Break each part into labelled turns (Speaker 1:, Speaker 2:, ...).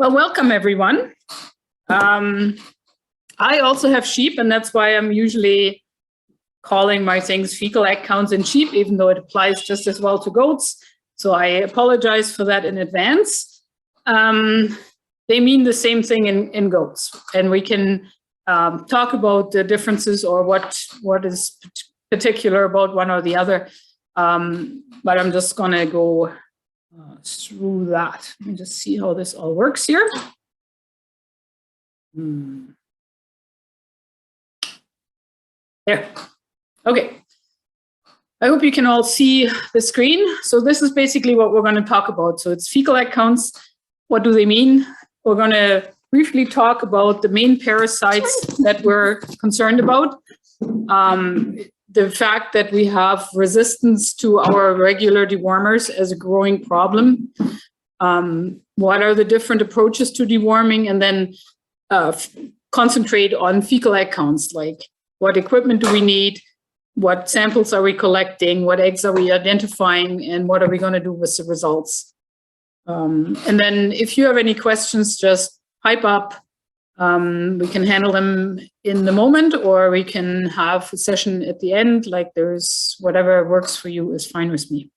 Speaker 1: Well, welcome everyone. I also have sheep, and that's why I'm usually calling my things fecal egg counts in sheep, even though it applies just as well to goats. So I apologize for that in advance. They mean the same thing in goats, and we can talk about the differences or what is particular about one or the other. But I'm just going to go through that. Let me just see how this all works here. There. Okay. I hope you can all see the screen. So this is basically what we're going to talk about. So it's fecal egg counts. What do they mean? We're going to briefly talk about the main parasites that we're concerned about. The fact that we have resistance to our regular dewormers as a growing problem. What are the different approaches to deworming? And then concentrate on fecal egg counts, like what equipment do we need? What samples are we collecting? What eggs are we identifying? And what are we going to do with the results? And then if you have any questions, just pipe up. We can handle them in the moment, or we can have a session at the end. Like there's whatever works for you is fine with me.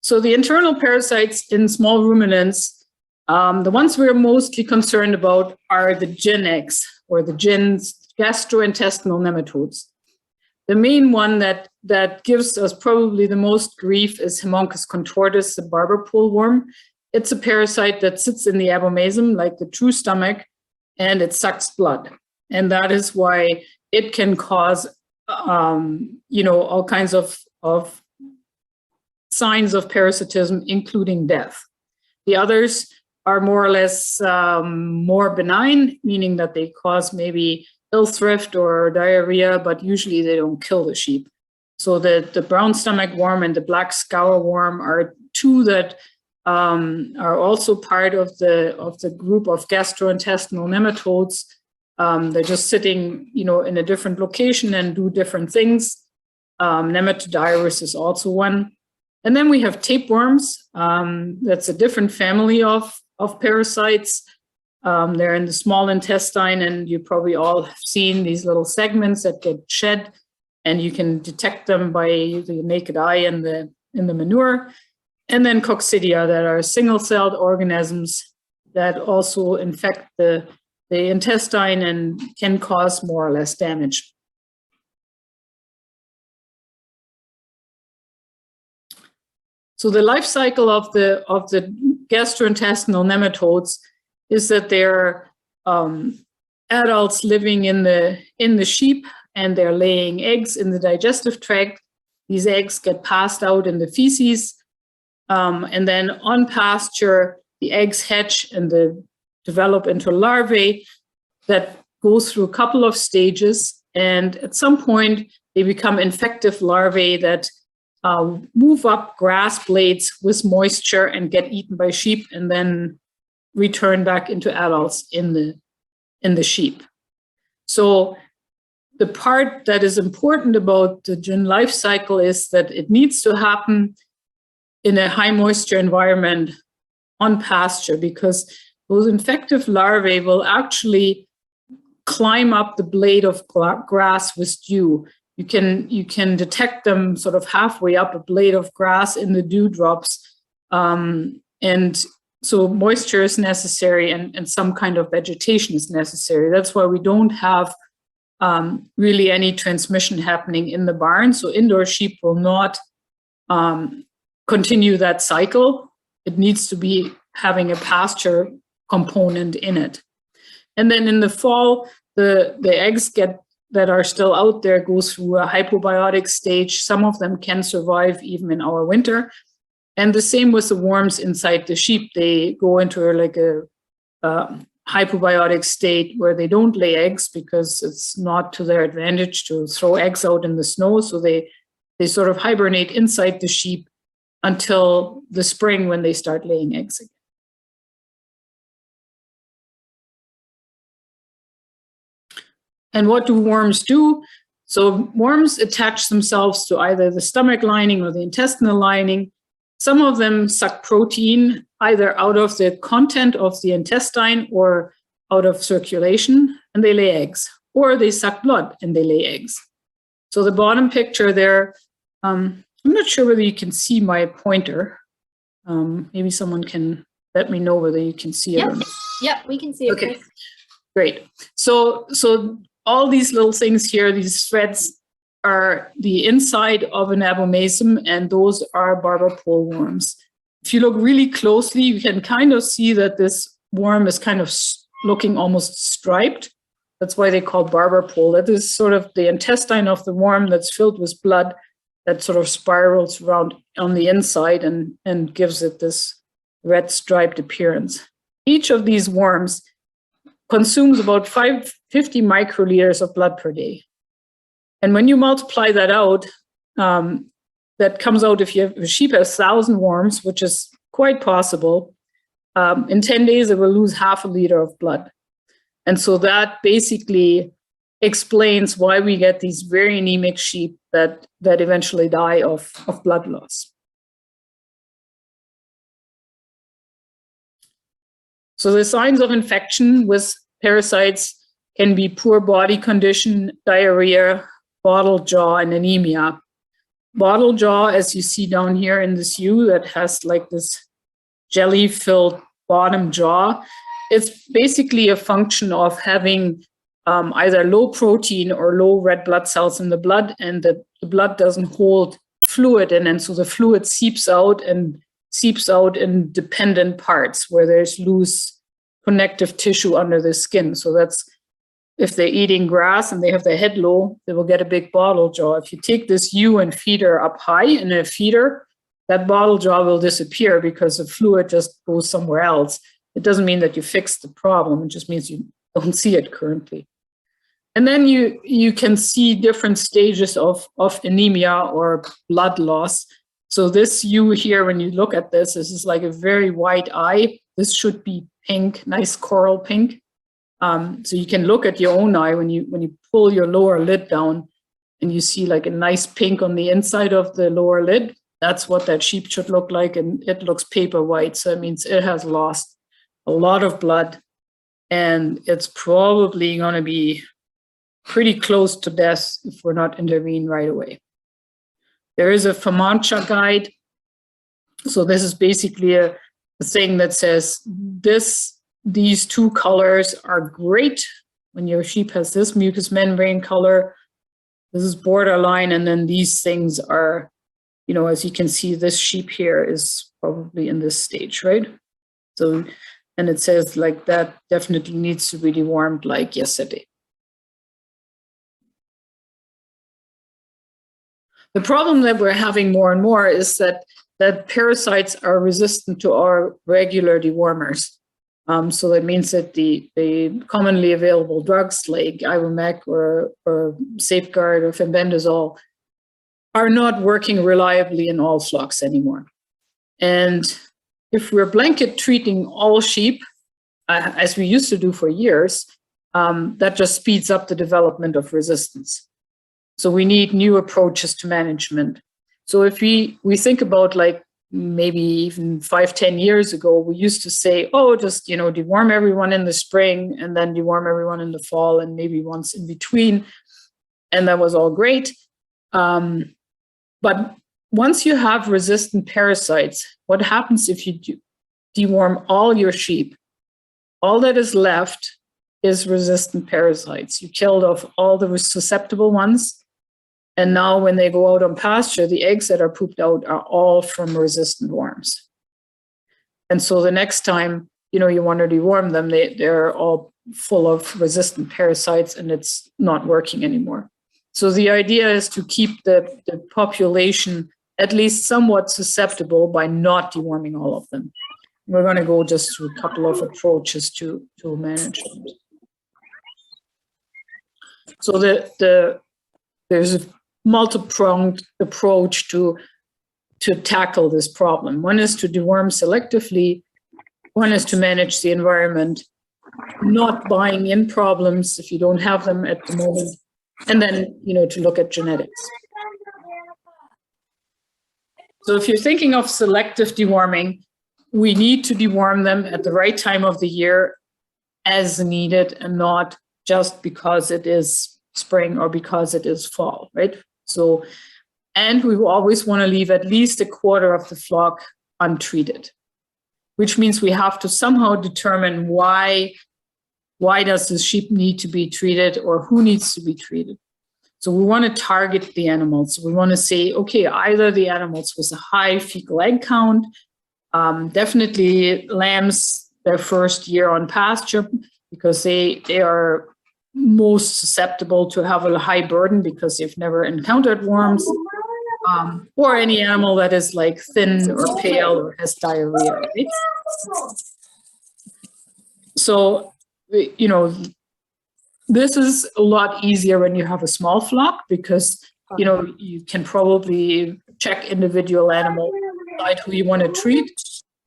Speaker 1: So the internal parasites in small ruminants, the ones we're mostly concerned about are the gin eggs, or the gins, gastrointestinal nematodes. The main one that gives us probably the most grief is Haemonchus contortus, the barber pole worm. It's a parasite that sits in the abomasum, like the true stomach, and it sucks blood. And that is why it can cause, all kinds of signs of parasitism, including death. The others are more or less more benign, meaning that they cause maybe ill thrift or diarrhea, but usually they don't kill the sheep. So the brown stomach worm and the black scour worm are two that are also part of the group of gastrointestinal nematodes. They're just sitting, in a different location and do different things. Nematodiarus is also one. And then we have tapeworms. That's a different family of parasites. They're in the small intestine, and you probably all have seen these little segments that get shed, and you can detect them by the naked eye in the manure. And then coccidia, that are single-celled organisms that also infect the intestine and can cause more or less damage. So the life cycle of the gastrointestinal nematodes is that they're adults living in the sheep, and they're laying eggs in the digestive tract. These eggs get passed out in the feces, and then on pasture, the eggs hatch and they develop into larvae that go through a couple of stages. And at some point, they become infective larvae that move up grass blades with moisture and get eaten by sheep, and then return back into adults in the sheep. So the part that is important about the gin life cycle is that it needs to happen in a high moisture environment on pasture, because those infective larvae will actually climb up the blade of grass with dew. You can detect them sort of halfway up a blade of grass in the dewdrops. And so moisture is necessary, and some kind of vegetation is necessary. That's why we don't have really any transmission happening in the barn. So indoor sheep will not continue that cycle. It needs to be having a pasture component in it. And then in the fall, the eggs that are still out there go through a hypobiotic stage. Some of them can survive even in our winter. And the same with the worms inside the sheep. They go into like a hypobiotic state where they don't lay eggs, because it's not to their advantage to throw eggs out in the snow. So they sort of hibernate inside the sheep until the spring, when they start laying eggs again. And what do worms do? So worms attach themselves to either the stomach lining or the intestinal lining, Some of them suck protein either out of the content of the intestine or out of circulation, and they lay eggs. Or they suck blood and they lay eggs. So the bottom picture there, I'm not sure whether you can see my pointer. Maybe someone can let me know whether you can see it or not.
Speaker 2: Yep, we can see it.
Speaker 1: Okay, great. So all these little things here, these threads, are the inside of an abomasum, and those are barber pole worms. If you look really closely, you can kind of see that this worm is kind of looking almost striped. That's why they call barber pole. That is sort of the intestine of the worm that's filled with blood that sort of spirals around on the inside and gives it this red striped appearance. Each of these worms consumes about 50 microliters of blood per day. And when you multiply that out, that comes out if a sheep has 1,000 worms, which is quite possible, in 10 days it will lose half a liter of blood. And so that basically explains why we get these very anemic sheep that eventually die of blood loss. So the signs of infection with parasites can be poor body condition, diarrhea, bottle jaw, and anemia. Bottle jaw, as you see down here in this U that has like this jelly-filled bottom jaw, it's basically a function of having either low protein or low red blood cells in the blood, and the blood doesn't hold fluid in, and so the fluid seeps out in dependent parts where there's loose connective tissue under the skin. So that's if they're eating grass and they have their head low, they will get a big bottle jaw. If you take this U and feed her up high in a feeder, that bottle jaw will disappear because the fluid just goes somewhere else. It doesn't mean that you fixed the problem. It just means you don't see it currently. And then you can see different stages of anemia or blood loss. So this U here, when you look at this is like a very white eye. This should be pink, nice coral pink. So you can look at your own eye when you pull your lower lid down and you see like a nice pink on the inside of the lower lid. That's what that sheep should look like, and it looks paper white. So it means it has lost a lot of blood, and it's probably going to be pretty close to death if we're not intervene right away. There is a FAMANCHA guide. So this is basically a thing that says these two colors are great when your sheep has this mucous membrane color. This is borderline, and then these things are, as you can see, this sheep here is probably in this stage, right? So, and it says like that definitely needs to be dewormed like yesterday. The problem that we're having more and more is that parasites are resistant to our regular dewormers. So that means that the commonly available drugs like Ivomec or Safeguard or fenbendazole are not working reliably in all flocks anymore. And if we're blanket treating all sheep, as we used to do for years, that just speeds up the development of resistance. So we need new approaches to management. So if we think about like maybe even 5-10 years ago, we used to say, oh, just, deworm everyone in the spring and then deworm everyone in the fall and maybe once in between. And that was all great. But once you have resistant parasites, what happens if you deworm all your sheep? All that is left is resistant parasites. You killed off all the susceptible ones. And now when they go out on pasture, the eggs that are pooped out are all from resistant worms. And so the next time, you want to deworm them, they're all full of resistant parasites and it's not working anymore. So the idea is to keep the population at least somewhat susceptible by not deworming all of them. We're going to go just through a couple of approaches to manage them. So there's a multi-pronged approach to tackle this problem. One is to deworm selectively. One is to manage the environment, not buying in problems if you don't have them at the moment. And then, to look at genetics. So if you're thinking of selective deworming, we need to deworm them at the right time of the year as needed, and not just because it is spring or because it is fall, right? So, and we always want to leave at least a quarter of the flock untreated, which means we have to somehow determine why does the sheep need to be treated, or who needs to be treated. So we want to target the animals. We want to say, okay, either the animals with a high fecal egg count, definitely lambs their first year on pasture, because they are most susceptible to have a high burden because they've never encountered worms, or any animal that is like thin or pale or has diarrhea, right? So, you know, this is a lot easier when you have a small flock, because, you know, you can probably check individual animal, decide who you want to treat.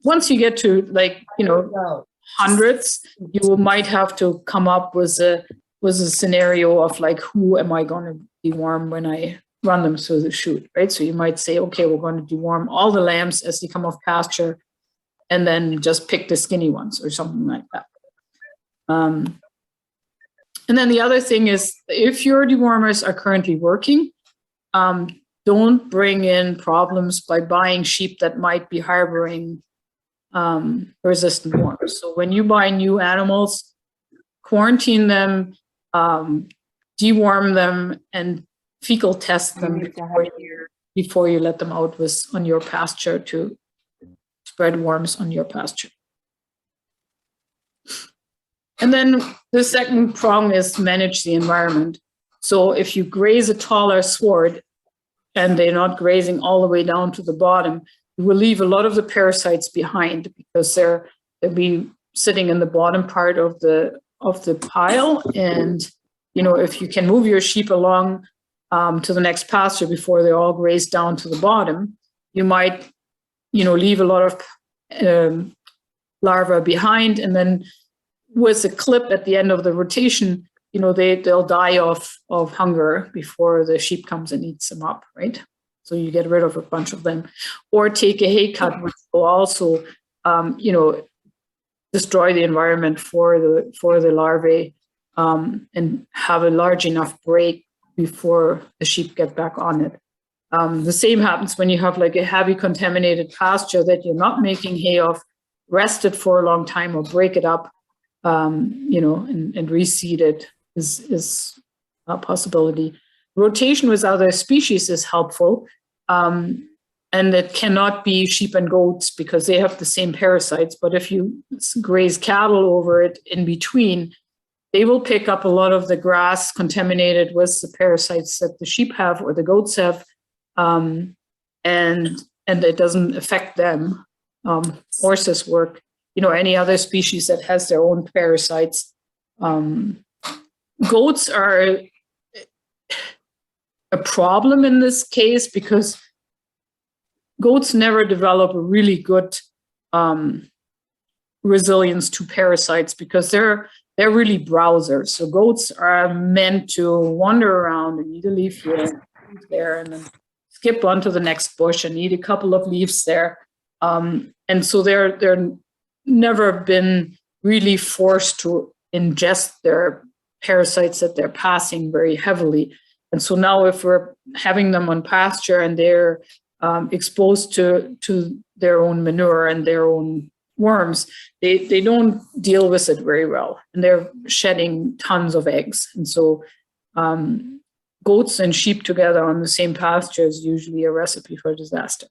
Speaker 1: Once you get to, like, you know, hundreds, you might have to come up with a scenario of like, who am I going to deworm when I run them through the chute, right? So you might say, okay, we're going to deworm all the lambs as they come off pasture, and then just pick the skinny ones or something like that. And then the other thing is, if your dewormers are currently working, don't bring in problems by buying sheep that might be harboring resistant worms. So when you buy new animals, quarantine them, deworm them, and fecal test them before you let them out on your pasture to spread worms on your pasture. And then the second prong is manage the environment. So if you graze a taller sward and they're not grazing all the way down to the bottom, you will leave a lot of the parasites behind, because they'll be sitting in the bottom part of the pile. And, you know, if you can move your sheep along to the next pasture before they all graze down to the bottom, you might, you know, leave a lot of larvae behind, and then with a clip at the end of the rotation, you know, they'll die of hunger before the sheep comes and eats them up, right? So you get rid of a bunch of them. Or take a hay cut, which will also, you know, destroy the environment for the larvae, and have a large enough break before the sheep get back on it. The same happens when you have like a heavy contaminated pasture that you're not making hay of. Rest it for a long time or break it up, you know, and reseed it is a possibility. Rotation with other species is helpful, and it cannot be sheep and goats because they have the same parasites. But if you graze cattle over it in between, they will pick up a lot of the grass contaminated with the parasites that the sheep have or the goats have, and it doesn't affect them. Horses work, you know, any other species that has their own parasites. Goats are a problem in this case because goats never develop a really good resilience to parasites, because they're really browsers. So goats are meant to wander around and eat a leaf here and there, and then skip onto the next bush and eat a couple of leaves there. And so they're never been really forced to ingest their parasites that they're passing very heavily. And so now if we're having them on pasture and they're exposed to their own manure and their own worms, they don't deal with it very well, and they're shedding tons of eggs. And so goats and sheep together on the same pasture is usually a recipe for disaster.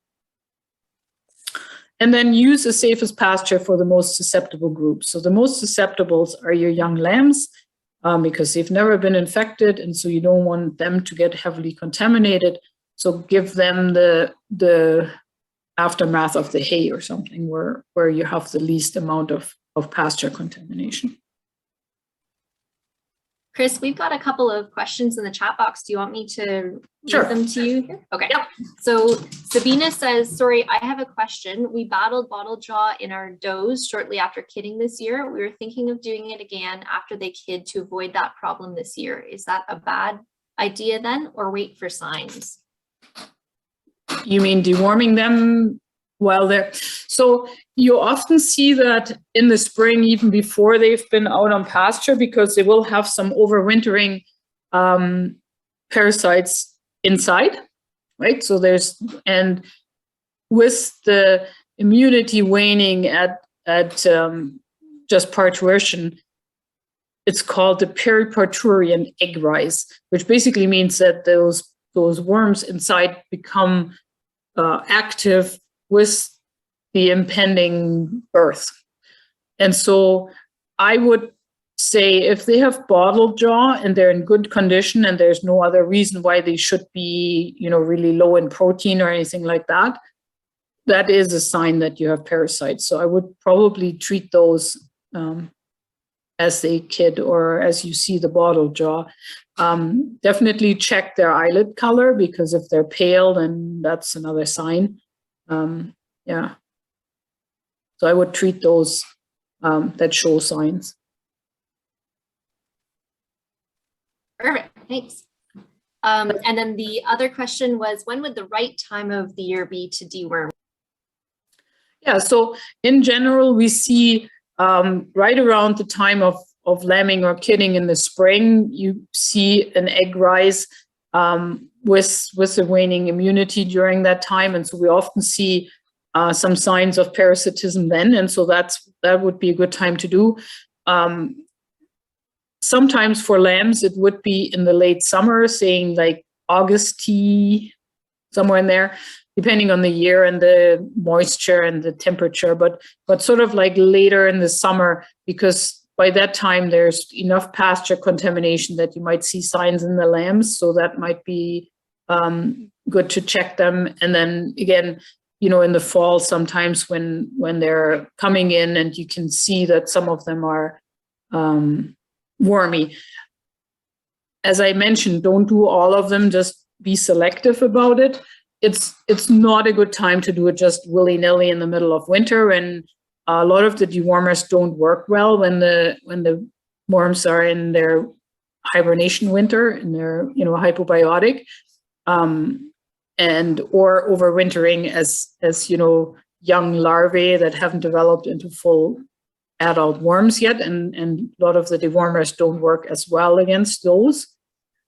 Speaker 1: And then use the safest pasture for the most susceptible groups. So the most susceptibles are your young lambs, because they've never been infected, and so you don't want them to get heavily contaminated. So give them the aftermath of the hay or something where you have the least amount of pasture contamination.
Speaker 2: Chris, we've got a couple of questions in the chat box. Do you want me to
Speaker 1: Sure.
Speaker 2: read them to you here? Okay.
Speaker 1: Yep.
Speaker 2: So Sabina says, sorry, I have a question. We battled bottle jaw in our does shortly after kidding this year. We were thinking of doing it again after they kid to avoid that problem this year. Is that a bad idea then, or wait for signs?
Speaker 1: You mean deworming them while they're, so you often see that in the spring, even before they've been out on pasture, because they will have some overwintering parasites inside, right? So and with the immunity waning at just parturition, it's called the periparturian egg rise, which basically means that those worms inside become active with the impending birth. And so I would say if they have bottle jaw and they're in good condition and there's no other reason why they should be, really low in protein or anything like that, that is a sign that you have parasites. So I would probably treat those as they kid or as you see the bottle jaw. Definitely check their eyelid color, because if they're pale, then that's another sign. Yeah. So I would treat those that show signs.
Speaker 2: Perfect, thanks. And then the other question was, when would the right time of the year be to deworm?
Speaker 1: Yeah, so in general, we see right around the time of lambing or kidding in the spring, you see an egg rise with the waning immunity during that time. And so we often see some signs of parasitism then. And so that would be a good time to do. Sometimes for lambs, it would be in the late summer, saying like August, somewhere in there, depending on the year and the moisture and the temperature, but sort of like later in the summer, because by that time there's enough pasture contamination that you might see signs in the lambs. So that might be good to check them. And then again, in the fall, sometimes when they're coming in and you can see that some of them are wormy. As I mentioned, don't do all of them, just be selective about it. It's not a good time to do it just willy-nilly in the middle of winter, and a lot of the dewormers don't work well when the worms are in their hibernation winter and they're hypobiotic, and or overwintering as young larvae that haven't developed into full adult worms yet, and a lot of the dewormers don't work as well against those.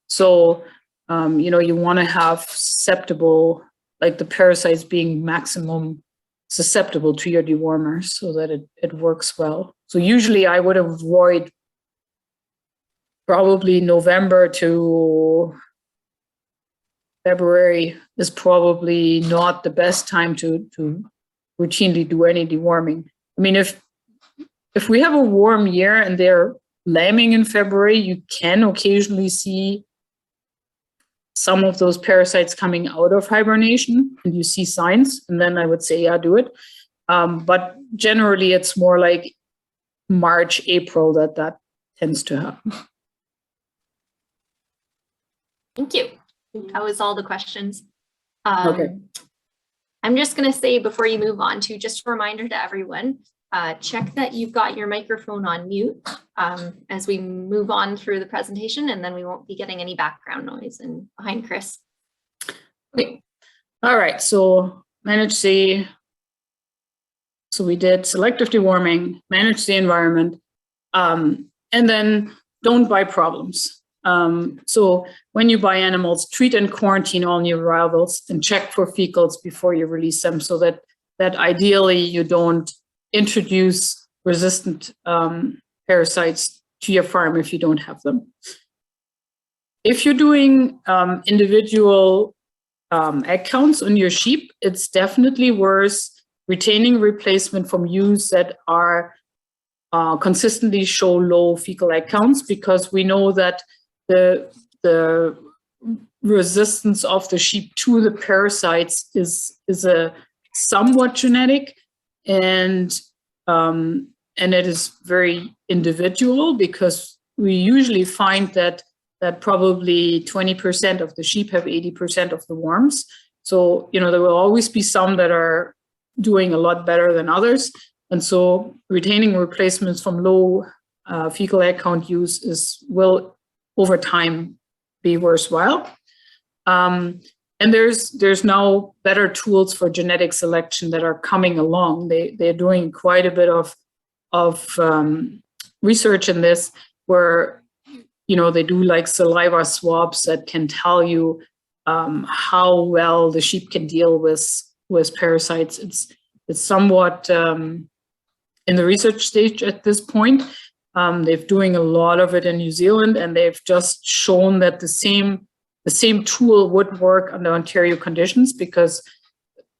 Speaker 1: So you want to have susceptible, like the parasites being maximum susceptible to your dewormers so that it works well. So usually I would avoid probably November to February is probably not the best time to routinely do any deworming. I mean, if we have a warm year and they're lambing in February, you can occasionally see some of those parasites coming out of hibernation and you see signs, and then I would say, yeah, do it. But generally it's more like March, April that tends to happen.
Speaker 2: Thank you. That was all the questions.
Speaker 1: Okay.
Speaker 2: I'm just going to say before you move on to just a reminder to everyone, check that you've got your microphone on mute as we move on through the presentation, and then we won't be getting any background noise behind Chris.
Speaker 1: Okay. All right. So manage the, so we did selective deworming, manage the environment, and then don't buy problems. So when you buy animals, treat and quarantine all new arrivals and check for fecals before you release them, so that ideally you don't introduce resistant parasites to your farm if you don't have them. If you're doing individual egg counts on your sheep, it's definitely worth retaining replacement from ewes that are consistently show low fecal egg counts, because we know that the resistance of the sheep to the parasites is a somewhat genetic, and it is very individual, because we usually find that probably 20% of the sheep have 80% of the worms. So there will always be some that are doing a lot better than others, and so retaining replacements from low fecal egg count use will over time be worthwhile. And there's now better tools for genetic selection that are coming along. They're doing quite a bit of research in this, where they do like saliva swabs that can tell you how well the sheep can deal with parasites. It's somewhat in the research stage at this point. They're doing a lot of it in New Zealand, and they've just shown that the same tool would work under Ontario conditions, because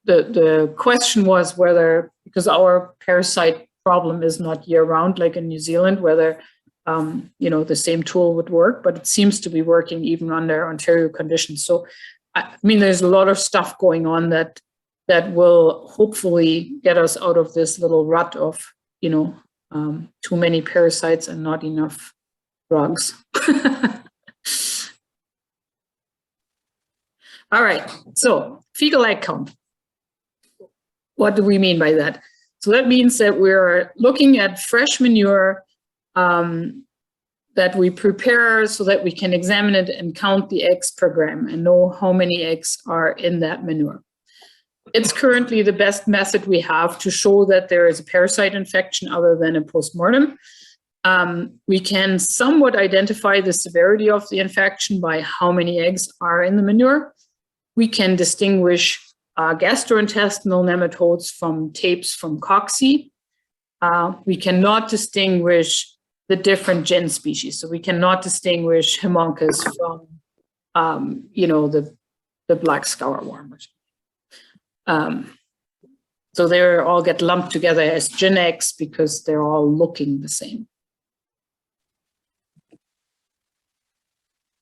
Speaker 1: the question was whether, because our parasite problem is not year round like in New Zealand, whether the same tool would work, but it seems to be working even under Ontario conditions. So, I mean, there's a lot of stuff going on that will hopefully get us out of this little rut of, too many parasites and not enough drugs. All right, so fecal egg count. What do we mean by that? So that means that we're looking at fresh manure that we prepare so that we can examine it and count the eggs per gram and know how many eggs are in that manure. It's currently the best method we have to show that there is a parasite infection other than a postmortem. We can somewhat identify the severity of the infection by how many eggs are in the manure. We can distinguish gastrointestinal nematodes from tapes from cocci. We cannot distinguish the different gen species. So we cannot distinguish Haemonchus from, the black scourworm. So they all get lumped together as gen X because they're all looking the same.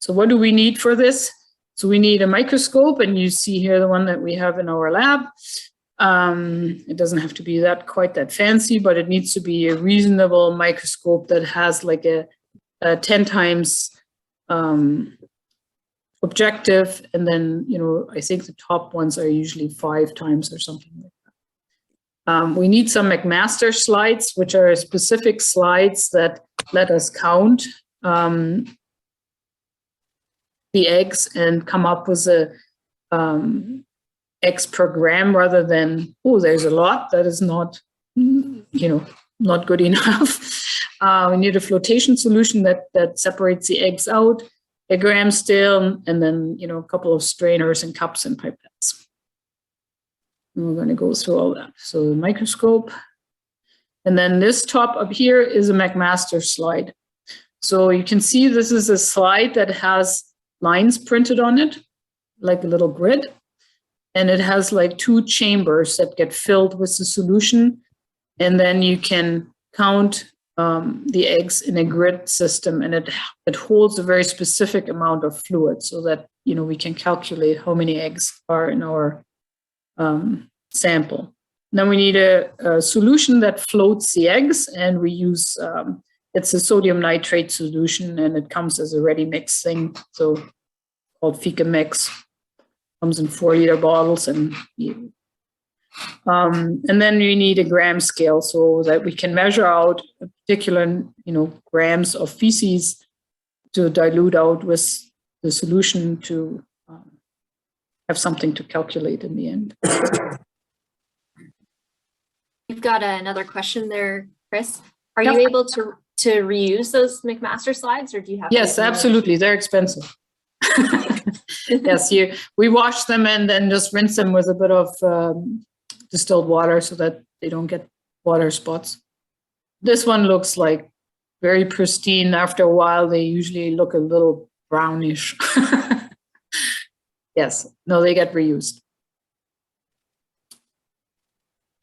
Speaker 1: So what do we need for this? So we need a microscope, and you see here the one that we have in our lab. It doesn't have to be quite that fancy, but it needs to be a reasonable microscope that has like a 10 times objective, and then I think the top ones are usually 5 times or something like that. We need some McMaster slides, which are specific slides that let us count the eggs and come up with a eggs per gram, rather than, oh, there's a lot. That is not, not good enough. We need a flotation solution that separates the eggs out, a gram still, and then, a couple of strainers and cups and pipettes. And we're going to go through all that. So the microscope. And then this top up here is a McMaster slide. So you can see this is a slide that has lines printed on it, like a little grid. And it has like 2 chambers that get filled with the solution. And then you can count the eggs in a grid system, and it holds a very specific amount of fluid so that, we can calculate how many eggs are in our sample. Then we need a solution that floats the eggs, and we use, it's a sodium nitrate solution, and it comes as a ready mix thing, so called Fecal mix. Comes in 4-liter bottles, and then we need a gram scale so that we can measure out a particular, grams of feces to dilute out with the solution to have something to calculate in the end.
Speaker 2: You've got another question there, Chris. Are you able to reuse those McMaster slides, or do you have?
Speaker 1: Yes, absolutely. They're expensive. Yes, we wash them and then just rinse them with a bit of distilled water so that they don't get water spots. This one looks like very pristine. After a while, they usually look a little brownish. Yes, no, they get reused.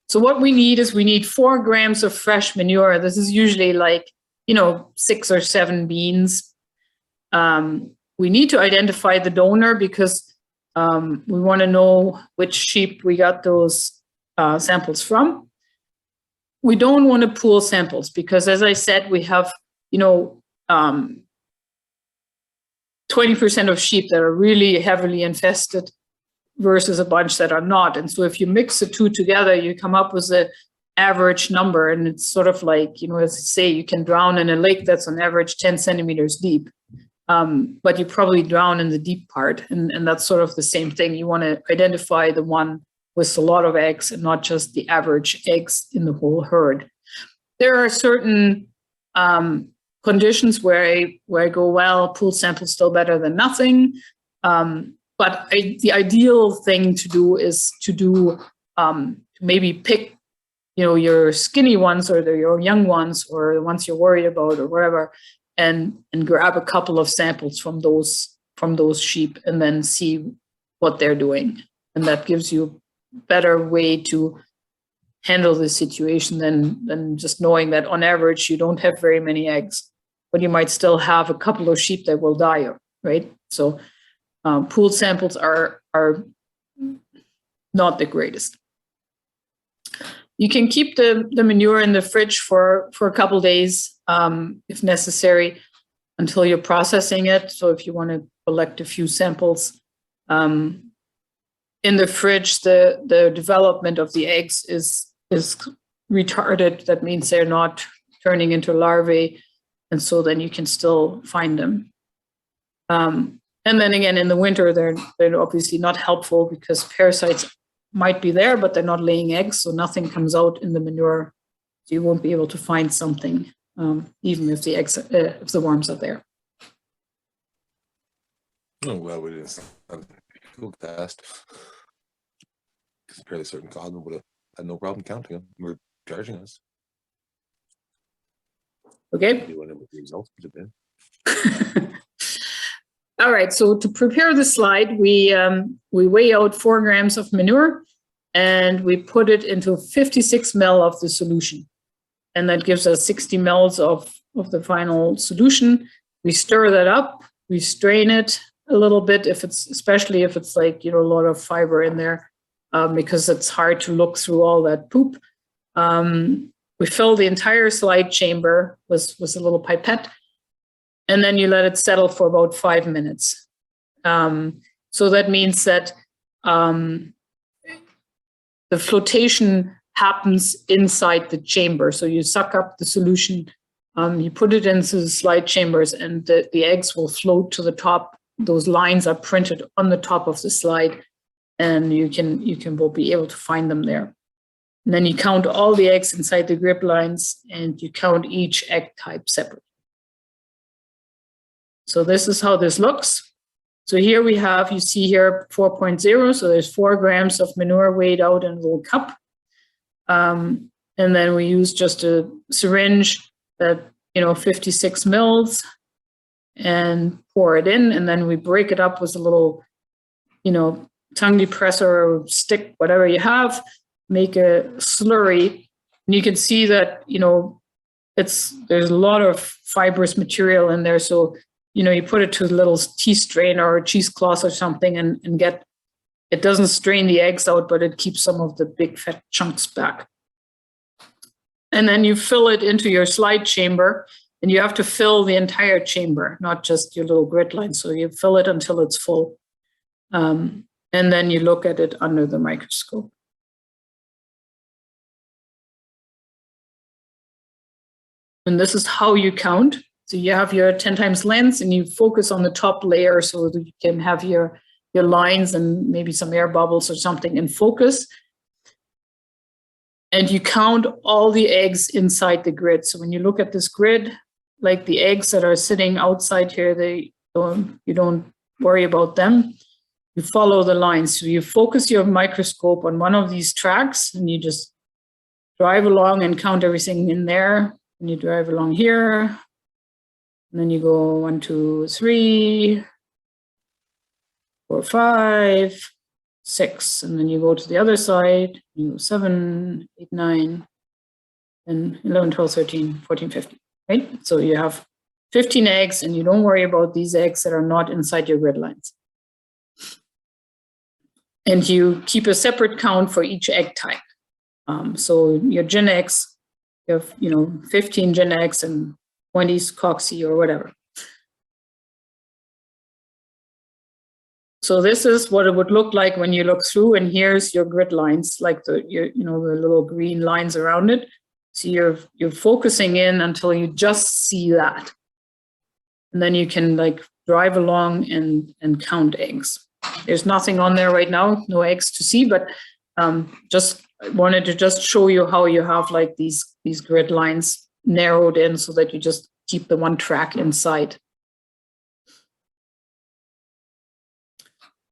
Speaker 1: So what we need is 4 grams of fresh manure. This is usually like, 6 or 7 beans. We need to identify the donor because we want to know which sheep we got those samples from. We don't want to pool samples because, as I said, we have, 20% of sheep that are really heavily infested versus a bunch that are not. And so if you mix the two together, you come up with an average number. And it's sort of like, as I say, you can drown in a lake that's on average 10 centimeters deep. but you probably drown in the deep part. And that's sort of the same thing. You want to identify the one with a lot of eggs and not just the average eggs in the whole herd. There are certain conditions where I go, well, pooled sample still better than nothing. But the ideal thing to do is to maybe pick, your skinny ones or your young ones or the ones you're worried about or whatever, and grab a couple of samples from those sheep and then see what they're doing. And that gives you a better way to handle the situation than just knowing that on average you don't have very many eggs, but you might still have a couple of sheep that will die, right? So pooled samples are not the greatest. You can keep the manure in the fridge for a couple of days if necessary until you're processing it. So if you want to collect a few samples in the fridge, the development of the eggs is retarded. That means they're not turning into larvae, and so then you can still find them. And then again, in the winter, they're obviously not helpful because parasites might be there, but they're not laying eggs, so nothing comes out in the manure. So you won't be able to find something, even if the eggs, if the worms are there.
Speaker 3: Oh well, we didn't field test because a fairly certain Godwin would have had no problem counting them. We're charging us.
Speaker 1: Okay.
Speaker 3: You wonder what the results would have been.
Speaker 1: All right, so to prepare the slide, we weigh out 4 grams of manure and we put it into 56 ml of the solution. And that gives us 60 mLs of the final solution. We stir that up, we strain it a little bit, especially if it's like, a lot of fiber in there, because it's hard to look through all that poop. We fill the entire slide chamber with a little pipette. And then you let it settle for about 5 minutes. So that means that the flotation happens inside the chamber. So you suck up the solution, you put it into the slide chambers, and the eggs will float to the top. Those lines are printed on the top of the slide, and you will be able to find them there. And then you count all the eggs inside the grip lines, and you count each egg type separately. So this is how this looks. So here we have, you see here 4.0. So there's 4 grams of manure weighed out in a little cup. And then we use just a syringe that, 56 mils, and pour it in. And then we break it up with a little, tongue depressor or stick, whatever you have, make a slurry. And you can see that, there's a lot of fibrous material in there. So you put it to a little tea strainer or a cheesecloth or something and it doesn't strain the eggs out, but it keeps some of the big fat chunks back. And then you fill it into your slide chamber, and you have to fill the entire chamber, not just your little grid line. So you fill it until it's full. And then you look at it under the microscope. And this is how you count. So you have your 10 times lens and you focus on the top layer so that you can have your lines and maybe some air bubbles or something in focus. And you count all the eggs inside the grid. So when you look at this grid, like the eggs that are sitting outside here, you don't worry about them. You follow the lines. So you focus your microscope on one of these tracks and you just drive along and count everything in there. And you drive along here. And then you go 1, 2, 3, 4, 5, 6. And then you go to the other side. You go 7, 8, 9, and 11, 12, 13, 14, 15. Right? So you have 15 eggs, and you don't worry about these eggs that are not inside your grid lines. And you keep a separate count for each egg type. So your Gen X, you have 15 Gen X and 20 Coxie or whatever. So this is what it would look like when you look through, and here's your grid lines, like the little green lines around it. So you're focusing in until you just see that. And then you can drive along and count eggs. There's nothing on there right now, no eggs to see, but just wanted to just show you how you have like these grid lines narrowed in so that you just keep the one track inside.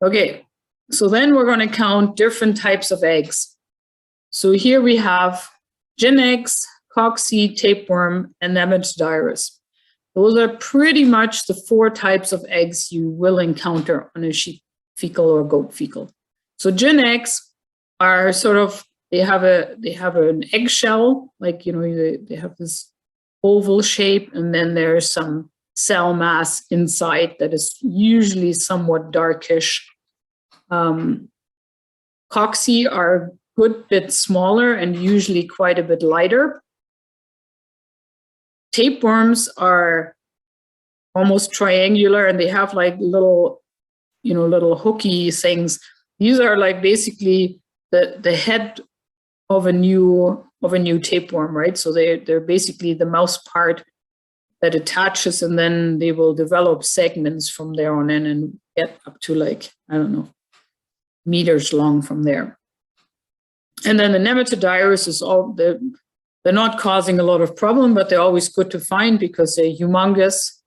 Speaker 1: Okay, so then we're going to count different types of eggs. So here we have gin eggs, coxy, tapeworm, and nematodirus. Those are pretty much the 4 types of eggs you will encounter on a sheep fecal or goat fecal. So gin eggs are sort of, they have an eggshell, like, you know, they have this oval shape, and then there's some cell mass inside that is usually somewhat darkish. Coxy are a good bit smaller and usually quite a bit lighter. Tapeworms are almost triangular, and they have like little, you know, little hooky things. These are like basically the head of a new tapeworm, right? So they're basically the mouse part that attaches, and then they will develop segments from there on in and get up to like, I don't know, meters long from there. And then the nematodirus is all, they're not causing a lot of problem, but they're always good to find because they're humongous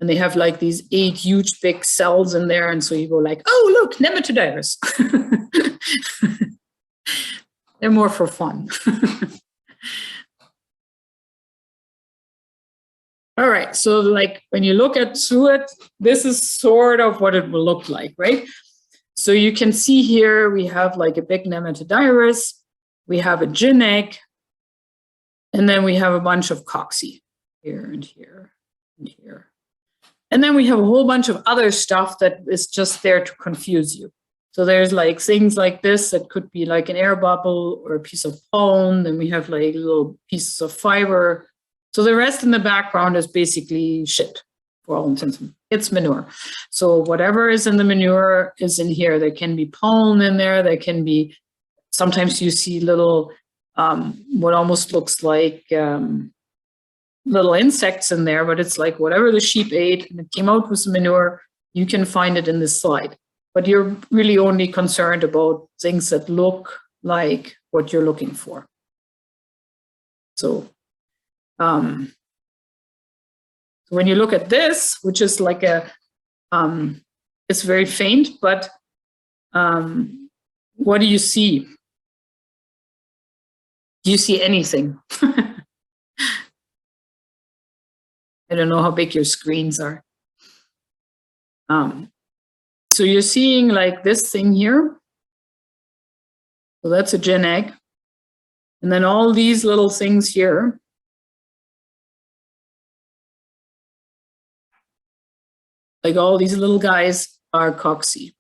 Speaker 1: and they have like these 8 huge big cells in there. And so you go like, oh, look, nematodirus. They're more for fun. All right, so like when you look through it, this is sort of what it will look like, right? So you can see here, we have like a big nematodirus, we have a gin egg, and then we have a bunch of coxy here and here and here. And then we have a whole bunch of other stuff that is just there to confuse you. So there's like things like this that could be like an air bubble or a piece of pollen. Then we have like little pieces of fiber. So the rest in the background is basically shit for all intents and purposes. It's manure. So whatever is in the manure is in here. There can be pollen in there. There can be, sometimes you see little, what almost looks like little insects in there, but it's like whatever the sheep ate and it came out with the manure, you can find it in this slide. But you're really only concerned about things that look like what you're looking for. So when you look at this, which is like a, it's very faint, but what do you see? Do you see anything? I don't know how big your screens are. So you're seeing like this thing here. So that's a gin egg. And then all these little things here. Like all these little guys are coxy.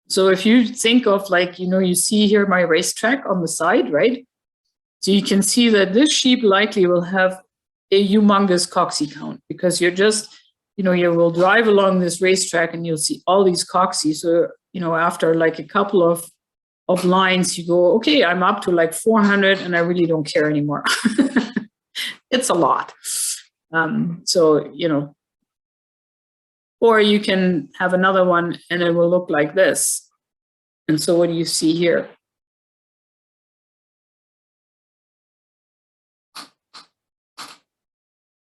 Speaker 1: So if you think of like, you know, you see here my racetrack on the side, right? So you can see that this sheep likely will have a humongous coxy count because you're just, you know, you will drive along this racetrack and you'll see all these coxy. So, you know, after like a couple of lines, you go, okay, I'm up to like 400 and I really don't care anymore. It's a lot. So, you know, or you can have another one and it will look like this. And so what do you see here?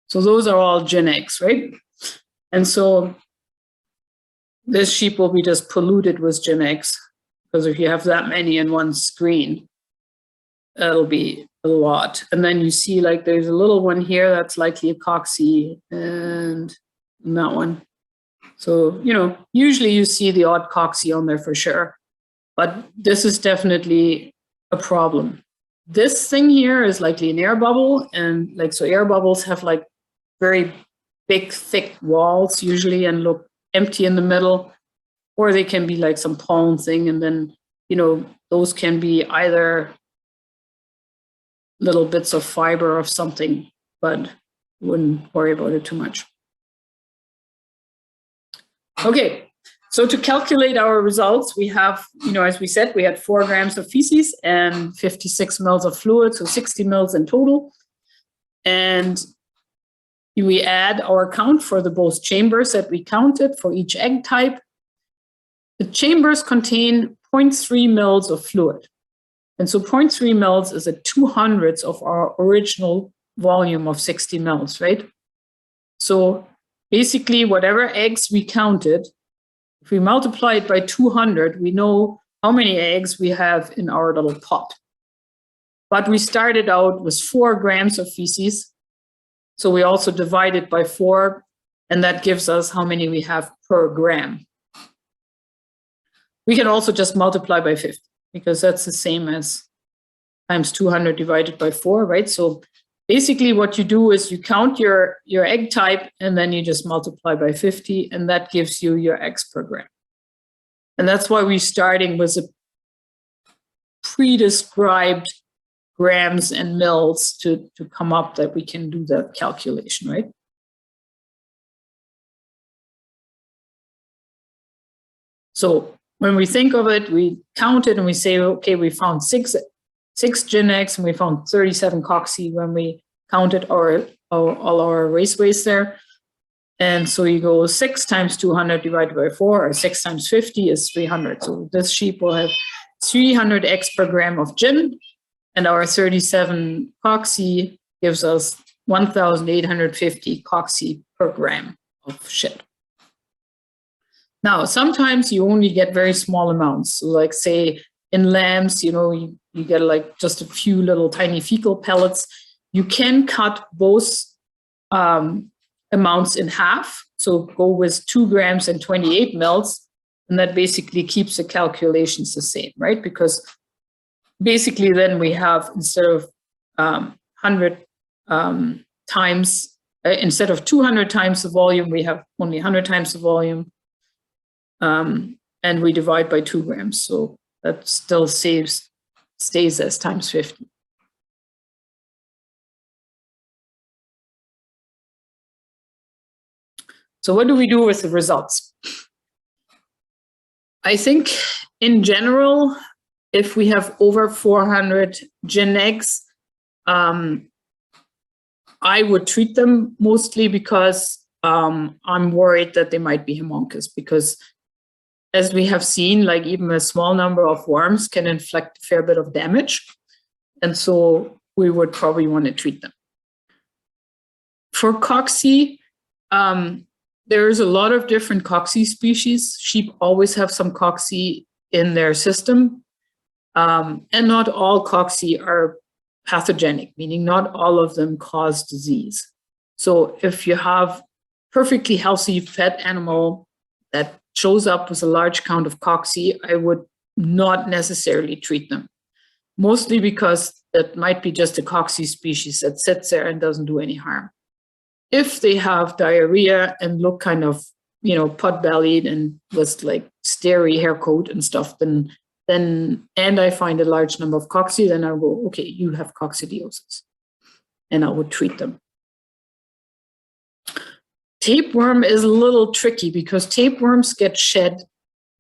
Speaker 1: So those are all gin eggs, right? And so this sheep will be just polluted with gin eggs because if you have that many in one screen, that'll be a lot. And then you see like there's a little one here that's likely a coxy and that one. So, you know, usually you see the odd coxy on there for sure, but this is definitely a problem. This thing here is likely an air bubble, and like, so air bubbles have like very big, thick walls usually and look empty in the middle, or they can be like some pollen thing. And then, you know, those can be either little bits of fiber of something, but wouldn't worry about it too much. Okay, so to calculate our results, we have, you know, as we said, we had 4 grams of feces and 56 mils of fluid, so 60 mils in total. And we add our count for the both chambers that we counted for each egg type. The chambers contain 0.3 mils of fluid. And so 0.3 mils is a 200th of our original volume of 60 mils, right? So basically, whatever eggs we counted, if we multiply it by 200, we know how many eggs we have in our little pot. But we started out with 4 grams of feces. So we also divide it by 4, and that gives us how many we have per gram. We can also just multiply by 50, because that's the same as times 200 divided by 4, right? So basically what you do is you count your egg type, and then you just multiply by 50, and that gives you your eggs per gram. And that's why we're starting with a pre-described grams and mils to come up that we can do that calculation, right? So when we think of it, we count it and we say, okay, we found six gin eggs and we found 37 cocci when we counted all our raceways there. And so you go 6 times 200 divided by 4, or 6 times 50 is 300. So this sheep will have 300 eggs per gram of gin, and our 37 cocci gives us 1,850 cocci per gram of shit. Now, sometimes you only get very small amounts. So like say in lambs, you get like just a few little tiny fecal pellets. You can cut both amounts in half. So go with 2 grams and 28 mils, and that basically keeps the calculations the same, right? Because basically then we have, instead of 100 times, instead of 200 times the volume, we have only 100 times the volume. And we divide by 2 grams. So that still stays as times 50. So what do we do with the results? I think in general, if we have over 400 gin eggs, I would treat them mostly because I'm worried that they might be homunculus, because as we have seen, like even a small number of worms can inflict a fair bit of damage. And so we would probably want to treat them. For cocci, there's a lot of different cocci species. Sheep always have some cocci in their system. And not all cocci are pathogenic, meaning not all of them cause disease. So if you have perfectly healthy fed animal that shows up with a large count of cocci, I would not necessarily treat them. Mostly because it might be just a cocci species that sits there and doesn't do any harm. If they have diarrhea and look kind of, pot-bellied and with like starey hair coat and stuff, then and I find a large number of cocci, then I'll go, okay, you have coccidiosis, and I would treat them. Tapeworm is a little tricky because tapeworms get shed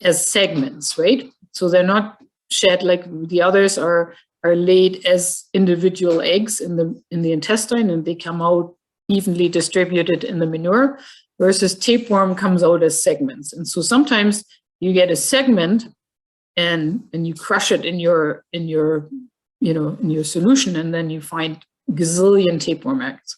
Speaker 1: as segments, right? So they're not shed like the others are laid as individual eggs in the intestine, and they come out evenly distributed in the manure, versus tapeworm comes out as segments. And so sometimes you get a segment and you crush it in your solution, and then you find gazillion tapeworm eggs.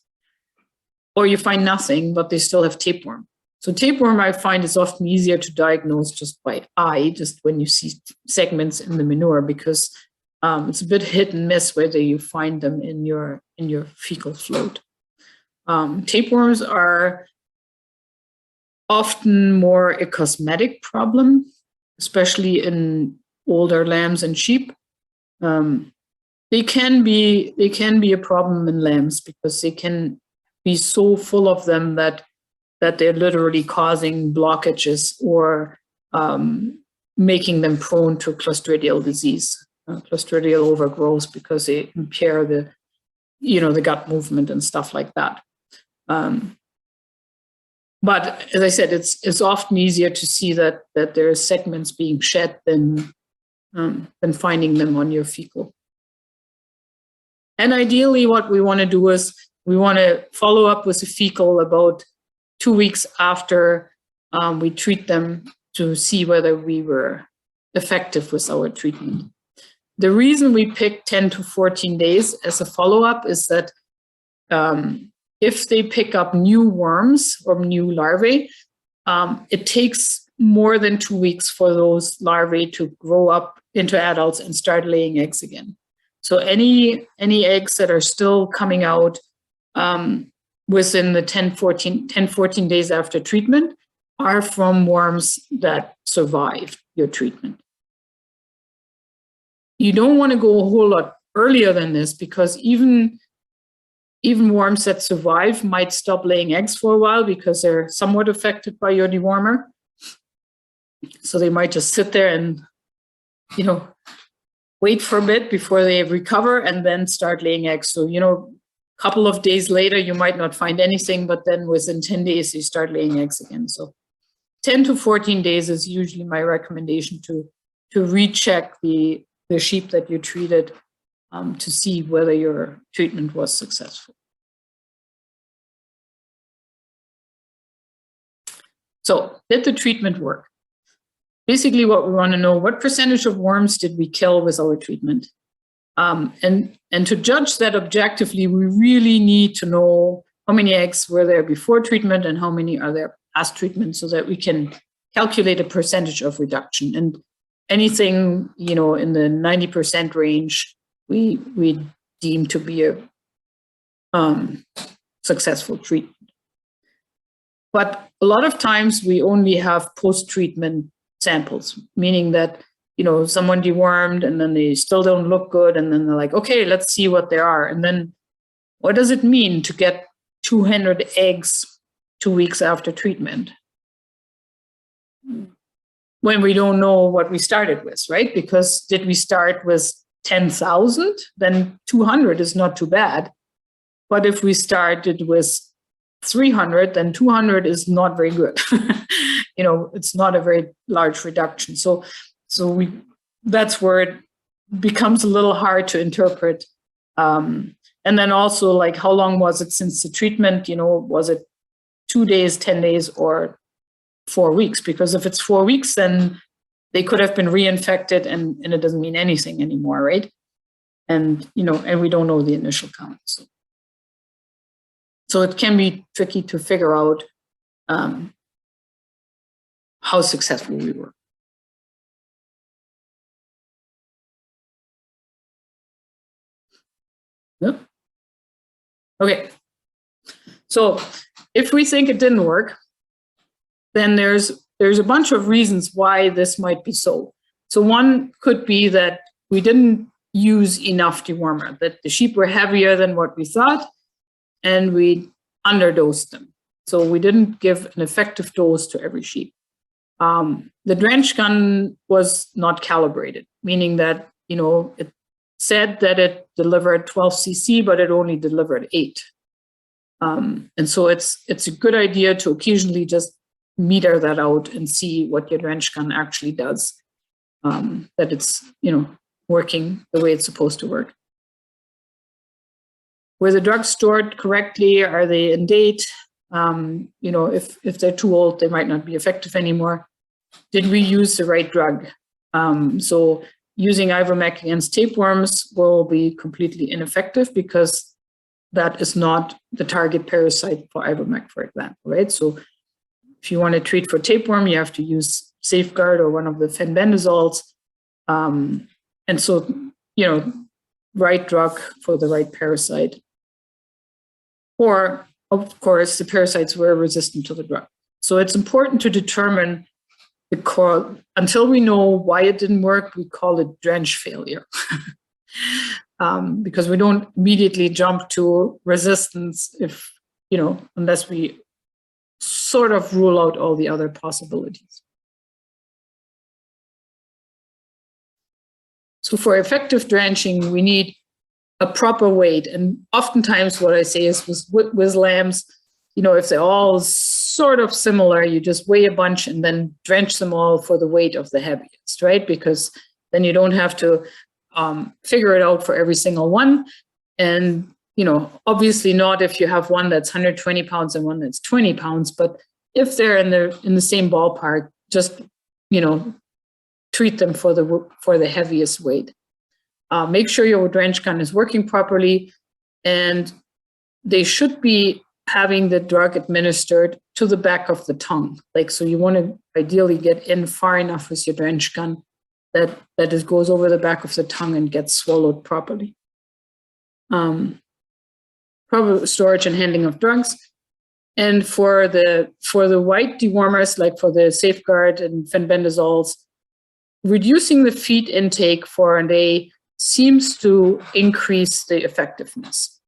Speaker 1: Or you find nothing, but they still have tapeworm. So tapeworm, I find, is often easier to diagnose just by eye, just when you see segments in the manure, because it's a bit hit and miss whether you find them in your fecal float. Tapeworms are often more a cosmetic problem, especially in older lambs and sheep. They can be a problem in lambs because they can be so full of them that they're literally causing blockages or making them prone to clostridial disease, clostridial overgrowth, because they impair the gut movement and stuff like that. But as I said, it's often easier to see that there are segments being shed than finding them on your fecal. And ideally, what we want to do is we want to follow up with the fecal about 2 weeks after we treat them to see whether we were effective with our treatment. The reason we pick 10 to 14 days as a follow-up is that if they pick up new worms or new larvae, it takes more than 2 weeks for those larvae to grow up into adults and start laying eggs again. So any eggs that are still coming out within the 10, 14 days after treatment are from worms that survived your treatment. You don't want to go a whole lot earlier than this, because even worms that survive might stop laying eggs for a while because they're somewhat affected by your dewormer. So they might just sit there and, wait for a bit before they recover and then start laying eggs. So, a couple of days later, you might not find anything, but then within 10 days, you start laying eggs again. So 10 to 14 days is usually my recommendation to recheck the sheep that you treated to see whether your treatment was successful. So did the treatment work? Basically what we want to know, what percentage of worms did we kill with our treatment? And to judge that objectively, we really need to know how many eggs were there before treatment and how many are there past treatment, so that we can calculate a percentage of reduction. And anything, in the 90% range, we deem to be a successful treatment. But a lot of times we only have post-treatment samples, meaning that, someone dewormed and then they still don't look good. And then they're like, okay, let's see what they are. And then what does it mean to get 200 eggs 2 weeks after treatment when we don't know what we started with, right? Because did we start with 10,000? Then 200 is not too bad. But if we started with 300, then 200 is not very good. It's not a very large reduction. So that's where it becomes a little hard to interpret. And then also, like, how long was it since the treatment? Was it 2 days, 10 days, or 4 weeks? Because if it's 4 weeks, then they could have been reinfected and it doesn't mean anything anymore, right? And, and we don't know the initial count. So it can be tricky to figure out how successful we were. Yep. Okay. So if we think it didn't work, then there's a bunch of reasons why this might be so. So one could be that we didn't use enough dewormer, that the sheep were heavier than what we thought, and we underdosed them. So we didn't give an effective dose to every sheep. The drench gun was not calibrated, meaning that, it said that it delivered 12 cc, but it only delivered 8. And so it's a good idea to occasionally just meter that out and see what your drench gun actually does, that it's, working the way it's supposed to work. Were the drugs stored correctly? Are they in date? If they're too old, they might not be effective anymore. Did we use the right drug? So using Ivermectin against tapeworms will be completely ineffective because that is not the target parasite for Ivermectin, for example, right? So if you want to treat for tapeworm, you have to use Safeguard or one of the fenbendazoles. And so, right drug for the right parasite. Or, of course, the parasites were resistant to the drug. So it's important to determine until we know why it didn't work, we call it drench failure. Because we don't immediately jump to resistance unless we sort of rule out all the other possibilities. So for effective drenching, we need a proper weight. And oftentimes what I say is with lambs, if they're all sort of similar, you just weigh a bunch and then drench them all for the weight of the heaviest, right? Because then you don't have to figure it out for every single one. And obviously not if you have one that's 120 pounds and one that's 20 pounds, but if they're in the same ballpark, just, treat them for the heaviest weight. Make sure your drench gun is working properly, and they should be having the drug administered to the back of the tongue. So you want to ideally get in far enough with your drench gun that it goes over the back of the tongue and gets swallowed properly. Proper storage and handling of drugs. And for the white dewormers, like for the Safeguard and fenbendazoles, reducing the feed intake for a day seems to increase the effectiveness.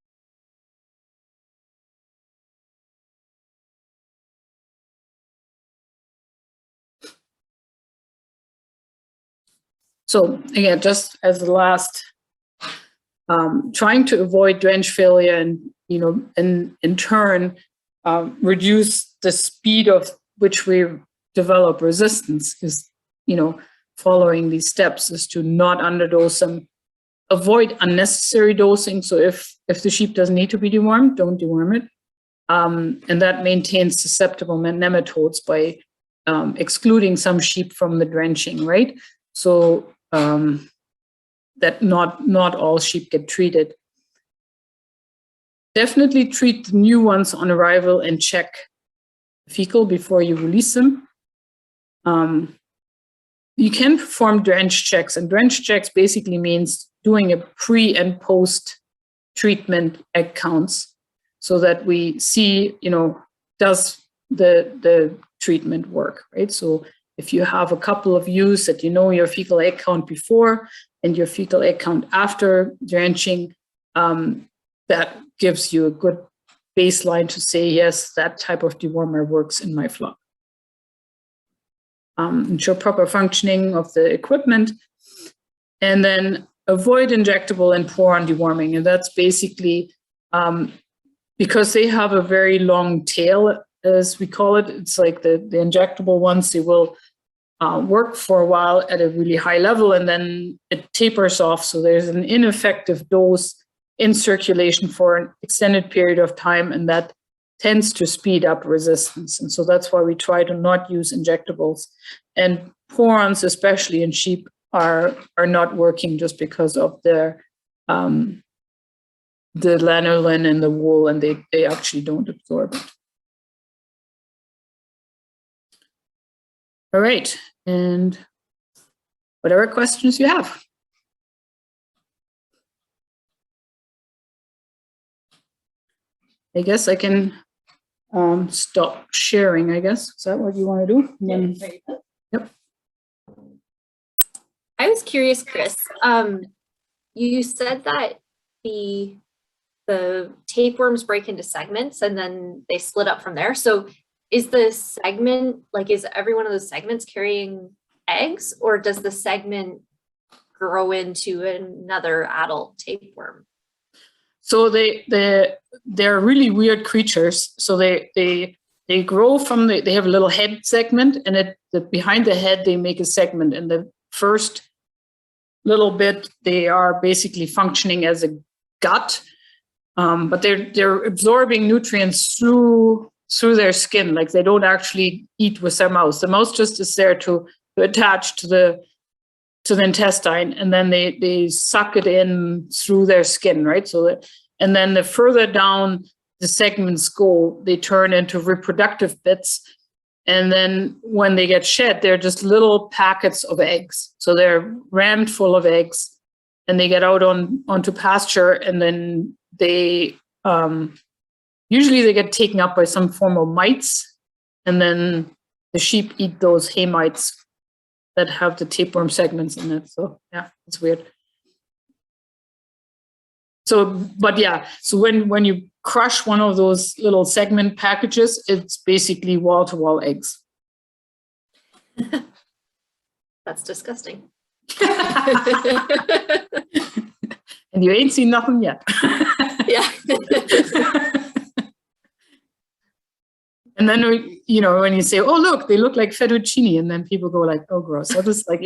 Speaker 1: So again, just as the last, trying to avoid drench failure and, and in turn, reduce the speed of which we develop resistance is, following these steps is to not underdose them, avoid unnecessary dosing. So if the sheep doesn't need to be dewormed, don't deworm it. And that maintains susceptible nematodes by excluding some sheep from the drenching, right? So that not all sheep get treated. Definitely treat the new ones on arrival and check fecal before you release them. You can perform drench checks, and drench checks basically means doing a pre and post treatment egg counts so that we see, does the treatment work, right? So if you have a couple of ewes that your fecal egg count before and your fecal egg count after drenching, that gives you a good baseline to say, yes, that type of dewormer works in my flock. Ensure proper functioning of the equipment, and then avoid injectable and pour-on deworming. And that's basically because they have a very long tail, as we call it. It's like the injectable ones, they will work for a while at a really high level, and then it tapers off. So there's an ineffective dose in circulation for an extended period of time, and that tends to speed up resistance. And so that's why we try to not use injectables. And pour-ons, especially in sheep, are not working just because of the lanolin in the wool, and they actually don't absorb it. All right, and whatever questions you have. I guess I can stop sharing, I guess. Is that what you want to do? Then, yep.
Speaker 2: I was curious, Chris. You said that the tapeworms break into segments and then they split up from there. So is the segment, is every one of those segments carrying eggs, or does the segment grow into another adult tapeworm?
Speaker 1: So they're really weird creatures. So they grow from they have a little head segment, and behind the head they make a segment. And the first little bit they are basically functioning as a gut, but they're absorbing nutrients through their skin. Like they don't actually eat with their mouth. The mouth just is there to attach to the intestine, and then they suck it in through their skin, right? And then the further down the segments go, they turn into reproductive bits. And then when they get shed, they're just little packets of eggs. So they're rammed full of eggs, and they get out onto pasture, and then they usually they get taken up by some form of mites, and then the sheep eat those hay mites that have the tapeworm segments in it. So yeah, it's weird. So, but yeah, so when you crush one of those little segment packages, it's basically wall-to-wall eggs.
Speaker 2: That's disgusting.
Speaker 1: And you ain't seen nothing yet.
Speaker 2: Yeah.
Speaker 1: And then, when you say, oh, look, they look like fettuccine, and then people go like, oh, gross. So just like,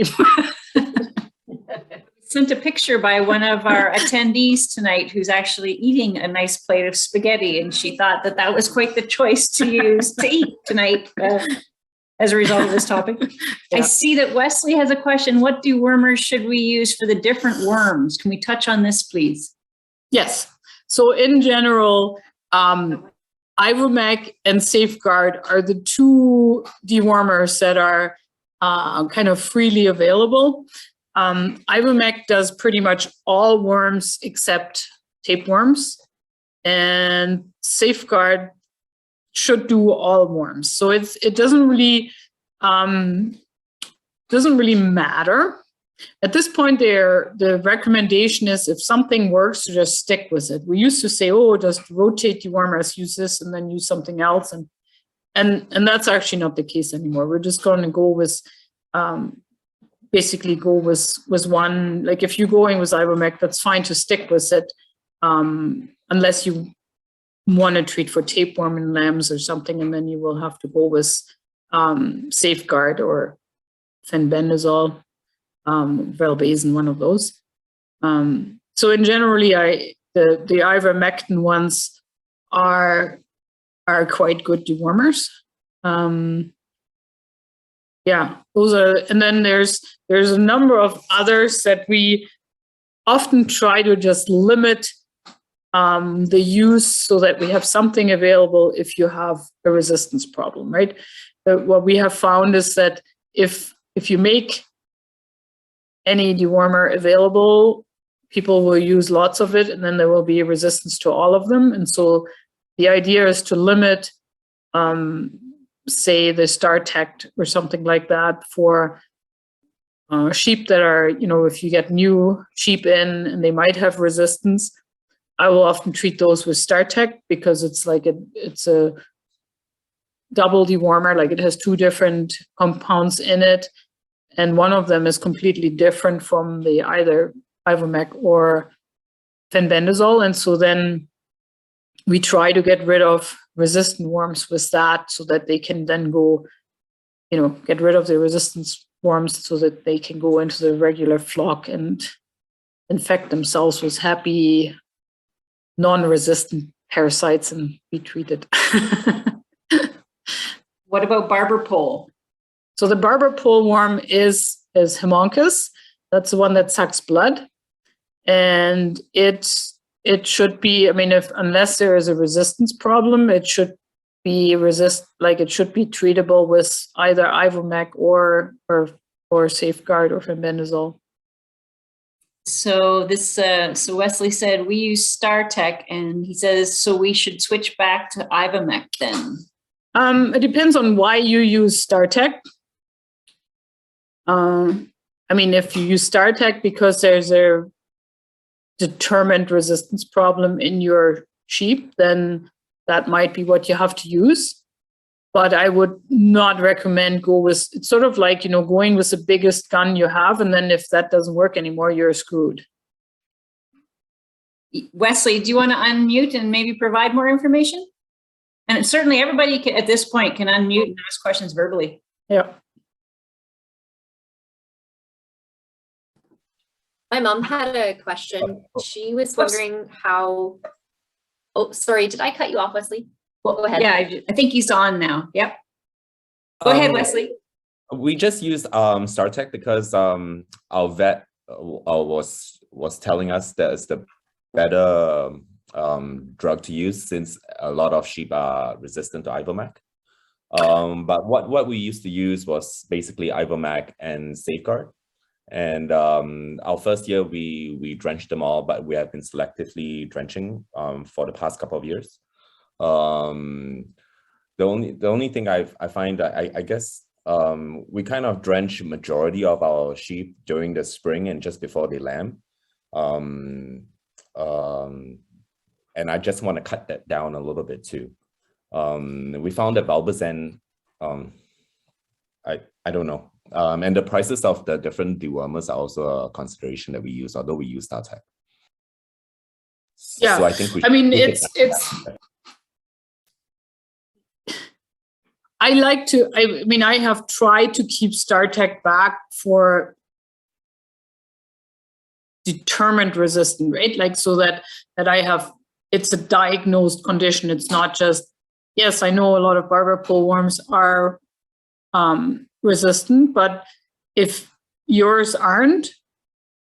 Speaker 4: sent a picture by one of our attendees tonight who's actually eating a nice plate of spaghetti, and she thought that that was quite the choice to use to eat tonight as a result of this topic.
Speaker 1: Yeah.
Speaker 4: I see that Wesley has a question. What dewormers should we use for the different worms? Can we touch on this, please?
Speaker 1: Yes. So in general, Ivomec and Safeguard are the two dewormers that are kind of freely available. Ivomec does pretty much all worms except tapeworms, and Safeguard should do all worms. So it doesn't really matter. At this point, the recommendation is if something works, to just stick with it. We used to say, oh, just rotate dewormers, use this and then use something else. And that's actually not the case anymore. We're just going to go with basically go with one. Like if you're going with Ivomec, that's fine to stick with it, unless you want to treat for tapeworm in lambs or something, and then you will have to go with Safeguard or fenbendazole, Valbazen, one of those. So in generally, the ivermectin ones are quite good dewormers. Yeah, those are, and then there's a number of others that we often try to just limit the use so that we have something available if you have a resistance problem, right? What we have found is that if you make any dewormer available, people will use lots of it, and then there will be a resistance to all of them. And so the idea is to limit, say, the StarTech or something like that for sheep that are, if you get new sheep in and they might have resistance, I will often treat those with StarTech because it's like it's a double dewormer, like it has two different compounds in it. And one of them is completely different from the either Ivomec or fenbendazole. And so then we try to get rid of resistant worms with that so that they can then go, get rid of the resistance worms so that they can go into the regular flock and infect themselves with happy, non-resistant parasites and be treated.
Speaker 4: What about barber pole?
Speaker 1: So the barber pole worm is Haemoncus. That's the one that sucks blood. And it should be, unless there is a resistance problem, it should be treatable with either Ivomec or Safeguard or fenbendazole.
Speaker 4: So so Wesley said we use StarTech, and he says, so we should switch back to Ivomec then.
Speaker 1: It depends on why you use StarTech. If you use StarTech because there's a determined resistance problem in your sheep, then that might be what you have to use. But I would not recommend it's sort of like, going with the biggest gun you have. And then if that doesn't work anymore, you're screwed.
Speaker 4: Wesley, do you want to unmute and maybe provide more information? And certainly everybody at this point can unmute and ask questions verbally.
Speaker 1: Yeah.
Speaker 2: My mom had a question. She was wondering how, oh, sorry, did I cut you off, Wesley?
Speaker 4: Well,
Speaker 2: go ahead.
Speaker 4: Yeah, I think he's on now. Yep. Go ahead, Wesley.
Speaker 5: We just used StarTech because our vet was telling us that it's the better drug to use since a lot of sheep are resistant to Ivomec. But what we used to use was basically Ivomec and Safeguard. And our first year, we drenched them all, but we have been selectively drenching for the past couple of years. The only thing I find that I guess we kind of drench majority of our sheep during the spring and just before they lamb. And I just want to cut that down a little bit too. We found that Valbazen, I don't know. And the prices of the different dewormers are also a consideration that we use, although we use StarTech.
Speaker 1: Yeah,
Speaker 5: so I think we I have tried to keep StarTech back for
Speaker 1: determined resistant, right? Like so that I have, it's a diagnosed condition. It's not just, yes, I know a lot of barber pole worms are resistant, but if yours aren't,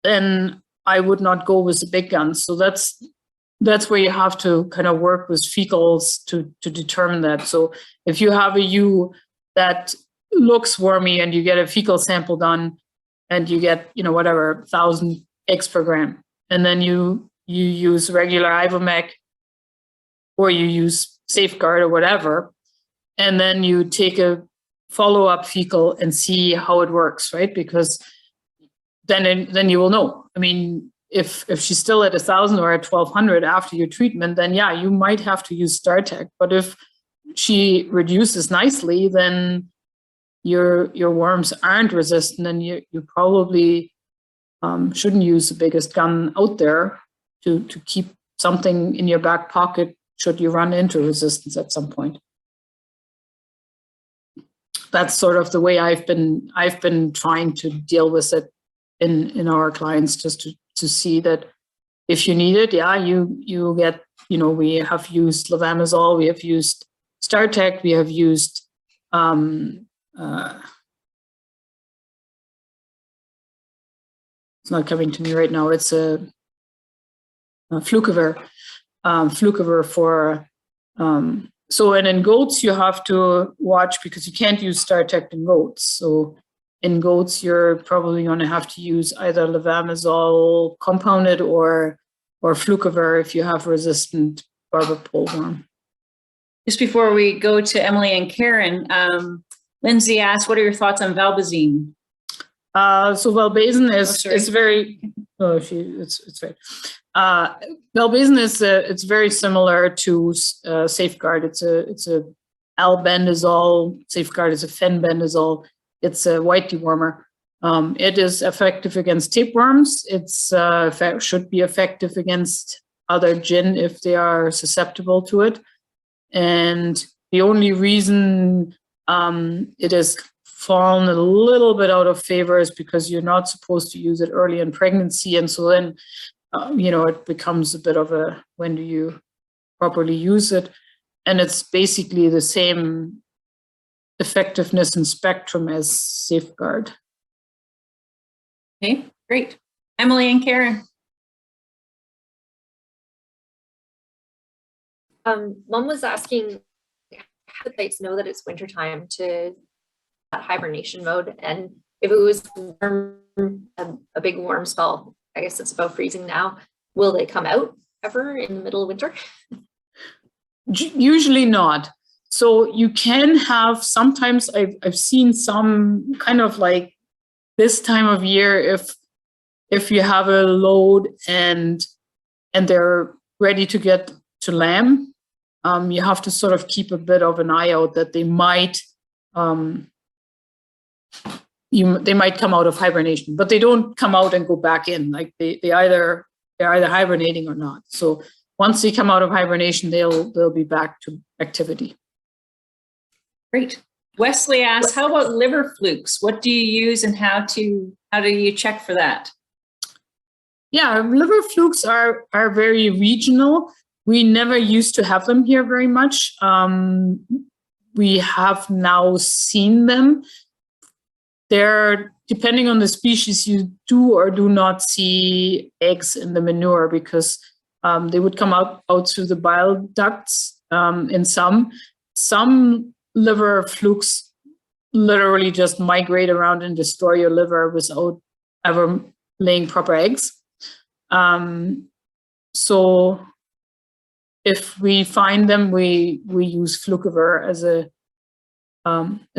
Speaker 1: then I would not go with the big guns. So that's where you have to kind of work with fecals to determine that. So if you have a ewe that looks wormy and you get a fecal sample done and you get, whatever, 1,000 eggs per gram, and then you use regular Ivomec or you use Safeguard or whatever, and then you take a follow-up fecal and see how it works, right? Because then you will know. I mean, if she's still at 1,000 or at 1,200 after your treatment, then yeah, you might have to use StarTech. But if she reduces nicely, then your worms aren't resistant, and you probably shouldn't use the biggest gun out there to keep something in your back pocket should you run into resistance at some point. That's sort of the way I've been trying to deal with it in our clients, just to see that if you need it, yeah, you get, we have used levamisole, we have used StarTech, we have used it's not coming to me right now. It's a Flukiver for so, and in goats you have to watch because you can't use StarTech in goats. So in goats you're probably going to have to use either levamisole compounded or Flukiver if you have resistant barber pole worm.
Speaker 4: Just before we go to Emily and Karen, Lindsay asked, what are your thoughts on valbazine?
Speaker 1: So valbazine is very, it's right. Valbazine is it's very similar to Safeguard. It's a albendazole. Safeguard is a fenbendazole. It's a white dewormer. It is effective against tapeworms. It's should be effective against other gin if they are susceptible to it. And the only reason it has fallen a little bit out of favor is because you're not supposed to use it early in pregnancy. And so then, it becomes a bit of a, when do you properly use it? And it's basically the same effectiveness and spectrum as Safeguard.
Speaker 4: Okay, great. Emily and Karen.
Speaker 2: Mom was asking how the pigs know that it's wintertime to that hibernation mode, and if it was warm, a big warm spell, I guess it's about freezing now, will they come out ever in the middle of winter?
Speaker 1: Usually not. So you can have, sometimes I've seen some kind of like this time of year, if you have a load and they're ready to get to lamb, you have to sort of keep a bit of an eye out that they might they might come out of hibernation, but they don't come out and go back in. Like they're either hibernating or not. So once they come out of hibernation, they'll be back to activity.
Speaker 4: Great. Wesley asks, how about liver flukes? What do you use and how do you check for that?
Speaker 1: Yeah, liver flukes are very regional. We never used to have them here very much. We have now seen them. They're, depending on the species, you do or do not see eggs in the manure because they would come out through the bile ducts in some. Some liver flukes literally just migrate around and destroy your liver without ever laying proper eggs. So if we find them, we use Flukiver as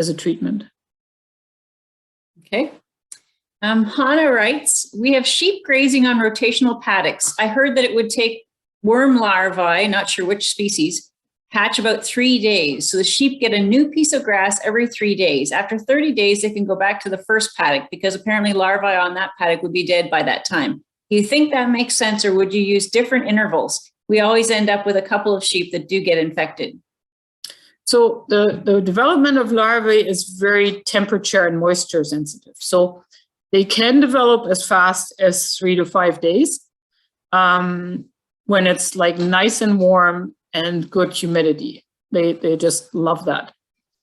Speaker 1: a treatment.
Speaker 4: Okay. Hannah writes, we have sheep grazing on rotational paddocks. I heard that it would take worm larvae, not sure which species, hatch about 3 days. So the sheep get a new piece of grass every 3 days. After 30 days, they can go back to the first paddock because apparently larvae on that paddock would be dead by that time. Do you think that makes sense, or would you use different intervals? We always end up with a couple of sheep that do get infected.
Speaker 1: So the development of larvae is very temperature and moisture sensitive. So they can develop as fast as 3 to 5 days when it's like nice and warm and good humidity. They just love that.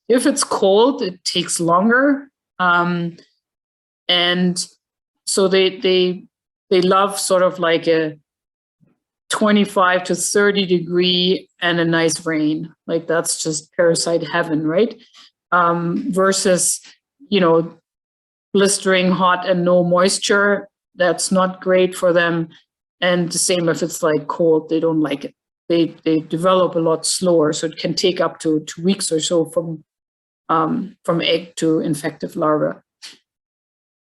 Speaker 1: If it's cold, it takes longer. And so they love sort of like a 25 to 30 degree and a nice rain. Like that's just parasite heaven, right? Versus, you know, blistering hot and no moisture. That's not great for them. And the same if it's like cold, they don't like it. They develop a lot slower. So it can take up to 2 weeks or so from egg to infective larva.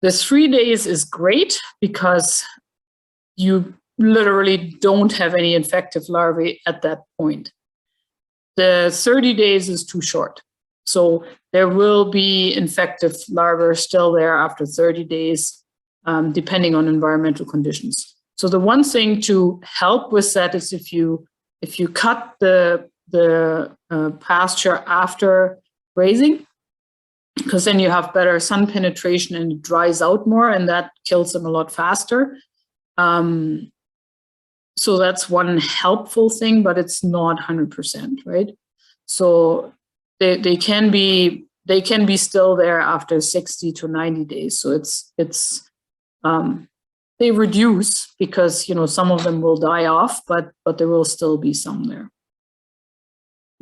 Speaker 1: The 3 days is great because you literally don't have any infective larvae at that point. The 30 days is too short. So there will be infective larvae still there after 30 days, depending on environmental conditions. So the one thing to help with that is if you cut the pasture after grazing, because then you have better sun penetration and it dries out more, and that kills them a lot faster. So that's one helpful thing, but it's not 100%, right? So they can be still there after 60 to 90 days. So they reduce because, you know, some of them will die off, but there will still be some there.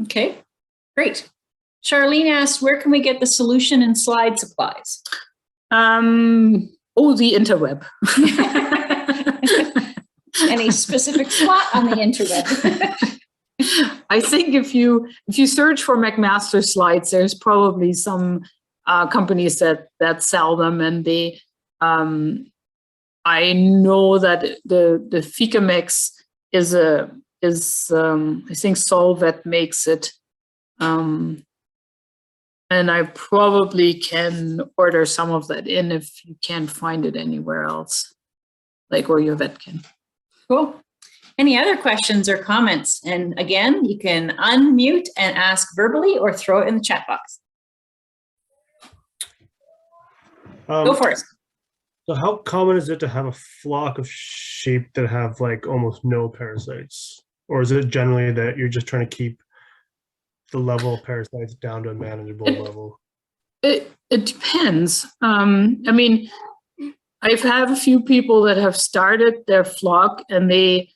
Speaker 4: Okay, great. Charlene asked, where can we get the solution and slide supplies?
Speaker 1: The interweb.
Speaker 4: Any specific spot on the interweb?
Speaker 1: I think if you search for McMaster slides, there's probably some companies that sell them, and they I know that the Fecal mix is I think Solvet makes it. And I probably can order some of that in if you can't find it anywhere else, like where your vet can.
Speaker 4: Cool. Any other questions or comments? And again, you can unmute and ask verbally or throw it in the chat box. Go for it.
Speaker 6: So how common is it to have a flock of sheep that have like almost no parasites? Or is it generally that you're just trying to keep the level of parasites down to a manageable level?
Speaker 1: It depends. I mean, I've had a few people that have started their flock and they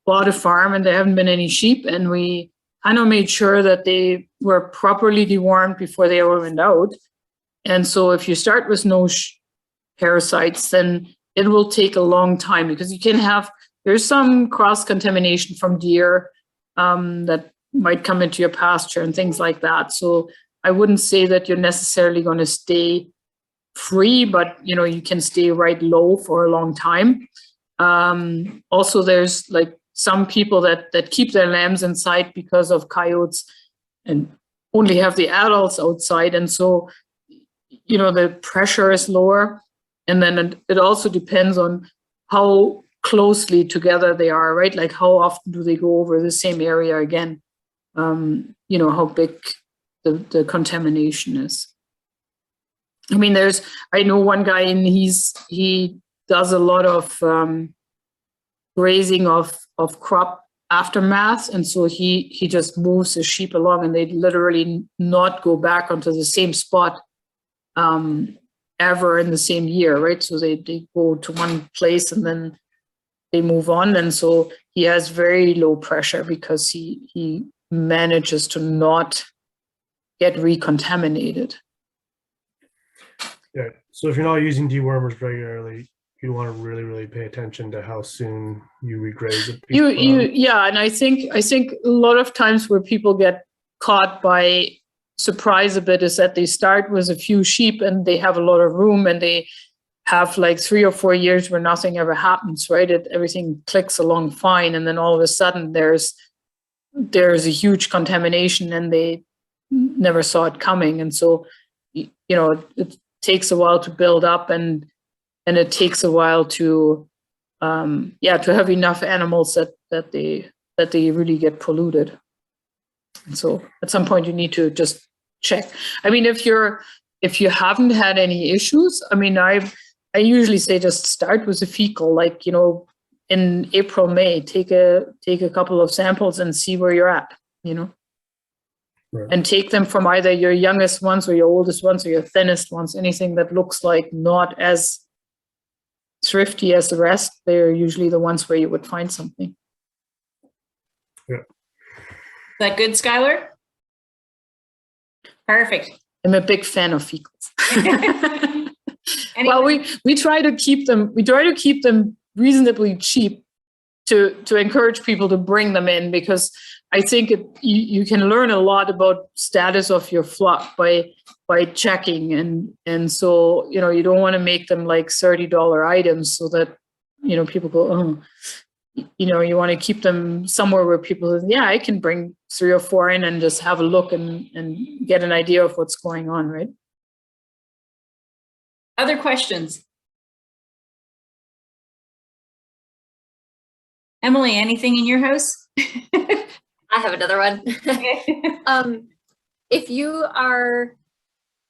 Speaker 1: bought a farm and there haven't been any sheep, and we kind of made sure that they were properly dewormed before they went out. And so if you start with no parasites, then it will take a long time because you can there's some cross-contamination from deer that might come into your pasture and things like that. So I wouldn't say that you're necessarily going to stay free, but you know, you can stay right low for a long time. Also, there's like some people that keep their lambs inside because of coyotes and only have the adults outside. And so, you know, the pressure is lower. And then it also depends on how closely together they are, right? Like how often do they go over the same area again? You know, how big the contamination is. I mean, I know one guy and he does a lot of grazing of crop aftermath. And so he just moves the sheep along and they literally not go back onto the same spot ever in the same year, right? So they go to one place and then they move on. And so he has very low pressure because he manages to not get recontaminated.
Speaker 6: Yeah. So if you're not using dewormers regularly, you want to really, really pay attention to how soon you regraze it.
Speaker 1: Yeah, and I think a lot of times where people get caught by surprise a bit is that they start with a few sheep and they have a lot of room and they have like 3 or 4 years where nothing ever happens, right? Everything clicks along fine, and then all of a sudden there's a huge contamination and they never saw it coming. And so, you know, it takes a while to build up and it takes a while to have enough animals that they really get polluted. And so at some point you need to just check. I mean, if you're if you haven't had any issues, I mean, I usually say just start with a fecal, like, you know, in April, May, take a couple of samples and see where you're at, you know.
Speaker 6: Right.
Speaker 1: And take them from either your youngest ones or your oldest ones or your thinnest ones, anything that looks like not as thrifty as the rest, they're usually the ones where you would find something.
Speaker 6: Yeah.
Speaker 4: Is that good, Skylar? Perfect.
Speaker 1: I'm a big fan of fecals.
Speaker 4: Any-
Speaker 1: Well, we try to keep them reasonably cheap to encourage people to bring them in, because I think you can learn a lot about status of your flock by checking, and so, you know, you don't want to make them like $30 items so that, you know, people go, oh, you know, you want to keep them somewhere where people, yeah, I can bring 3 or 4 in and just have a look and get an idea of what's going on, right?
Speaker 4: Other questions? Emily, anything in your house?
Speaker 2: I have another one. If you are,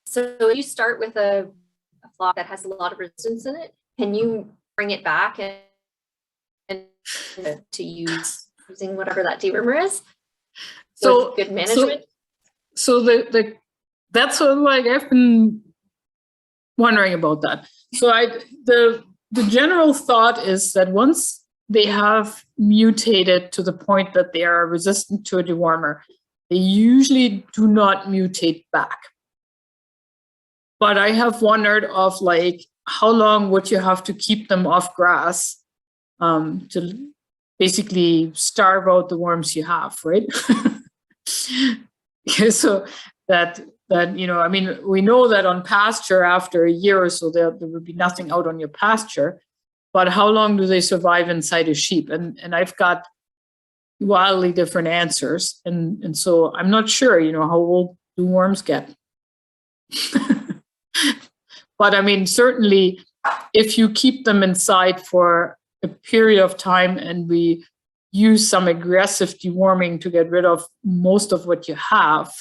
Speaker 2: so you start with a flock that has a lot of resistance in it, can you bring it back and to using whatever that dewormer is?
Speaker 1: So
Speaker 2: good management.
Speaker 1: So that's sort of like, I've been wondering about that. So the general thought is that once they have mutated to the point that they are resistant to a dewormer, they usually do not mutate back. But I have wondered of like, how long would you have to keep them off grass to basically starve out the worms you have, right? So that, you know, I mean, we know that on pasture, after a year or so, there would be nothing out on your pasture. But how long do they survive inside a sheep? And I've got wildly different answers. And so I'm not sure, you know, how old do worms get? But I mean, certainly if you keep them inside for a period of time and we use some aggressive deworming to get rid of most of what you have,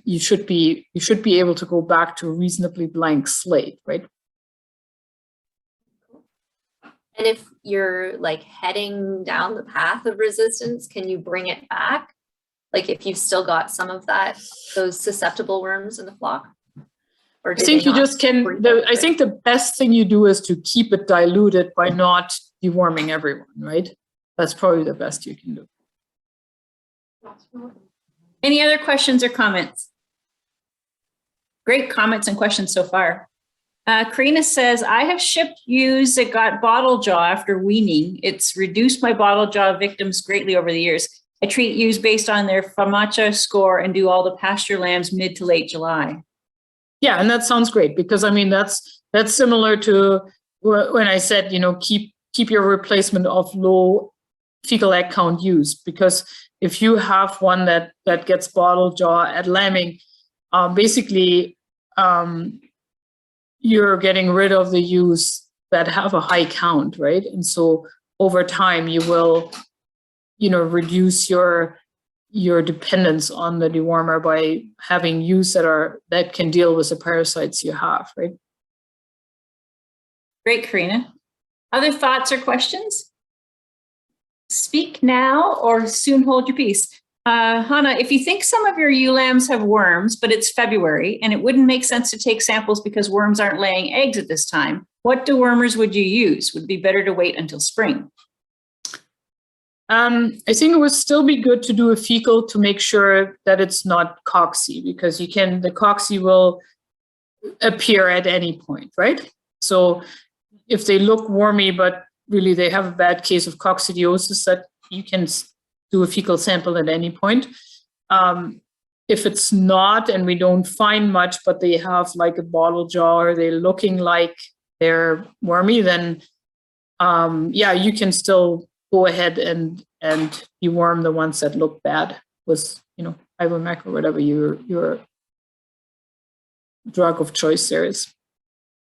Speaker 1: you should be able to go back to a reasonably blank slate, right?
Speaker 2: And if you're like heading down the path of resistance, can you bring it back? Like if you've still got some of those susceptible worms in the flock? Or
Speaker 1: I think you just can, I think the best thing you do is to keep it diluted by not deworming everyone, right? That's probably the best you can do.
Speaker 4: Any other questions or comments? Great comments and questions so far. Karina says, I have shipped ewes that got bottle jaw after weaning. It's reduced my bottle jaw victims greatly over the years. I treat ewes based on their FAMACHA score and do all the pasture lambs mid to late July.
Speaker 1: Yeah, and that sounds great, because I mean, that's similar to when I said, you know, keep your replacement of low fecal egg count ewes, because if you have one that gets bottle jaw at lambing, basically, you're getting rid of the ewes that have a high count, right? And so over time, you will, you know, reduce your dependence on the dewormer by having ewes that can deal with the parasites you have, right?
Speaker 4: Great, Karina. Other thoughts or questions? Speak now or soon hold your peace. Hannah, if you think some of your ewe lambs have worms, but it's February and it wouldn't make sense to take samples because worms aren't laying eggs at this time, what dewormers would you use? Would it be better to wait until spring?
Speaker 1: I think it would still be good to do a fecal to make sure that it's not coxy, because the coxy will appear at any point, right? So if they look wormy, but really they have a bad case of coccidiosis, that you can do a fecal sample at any point. If it's not, and we don't find much, but they have like a bottle jaw or they're looking like they're wormy, then yeah, you can still go ahead and deworm the ones that look bad with, you know, Ivomec or whatever your drug of choice there is.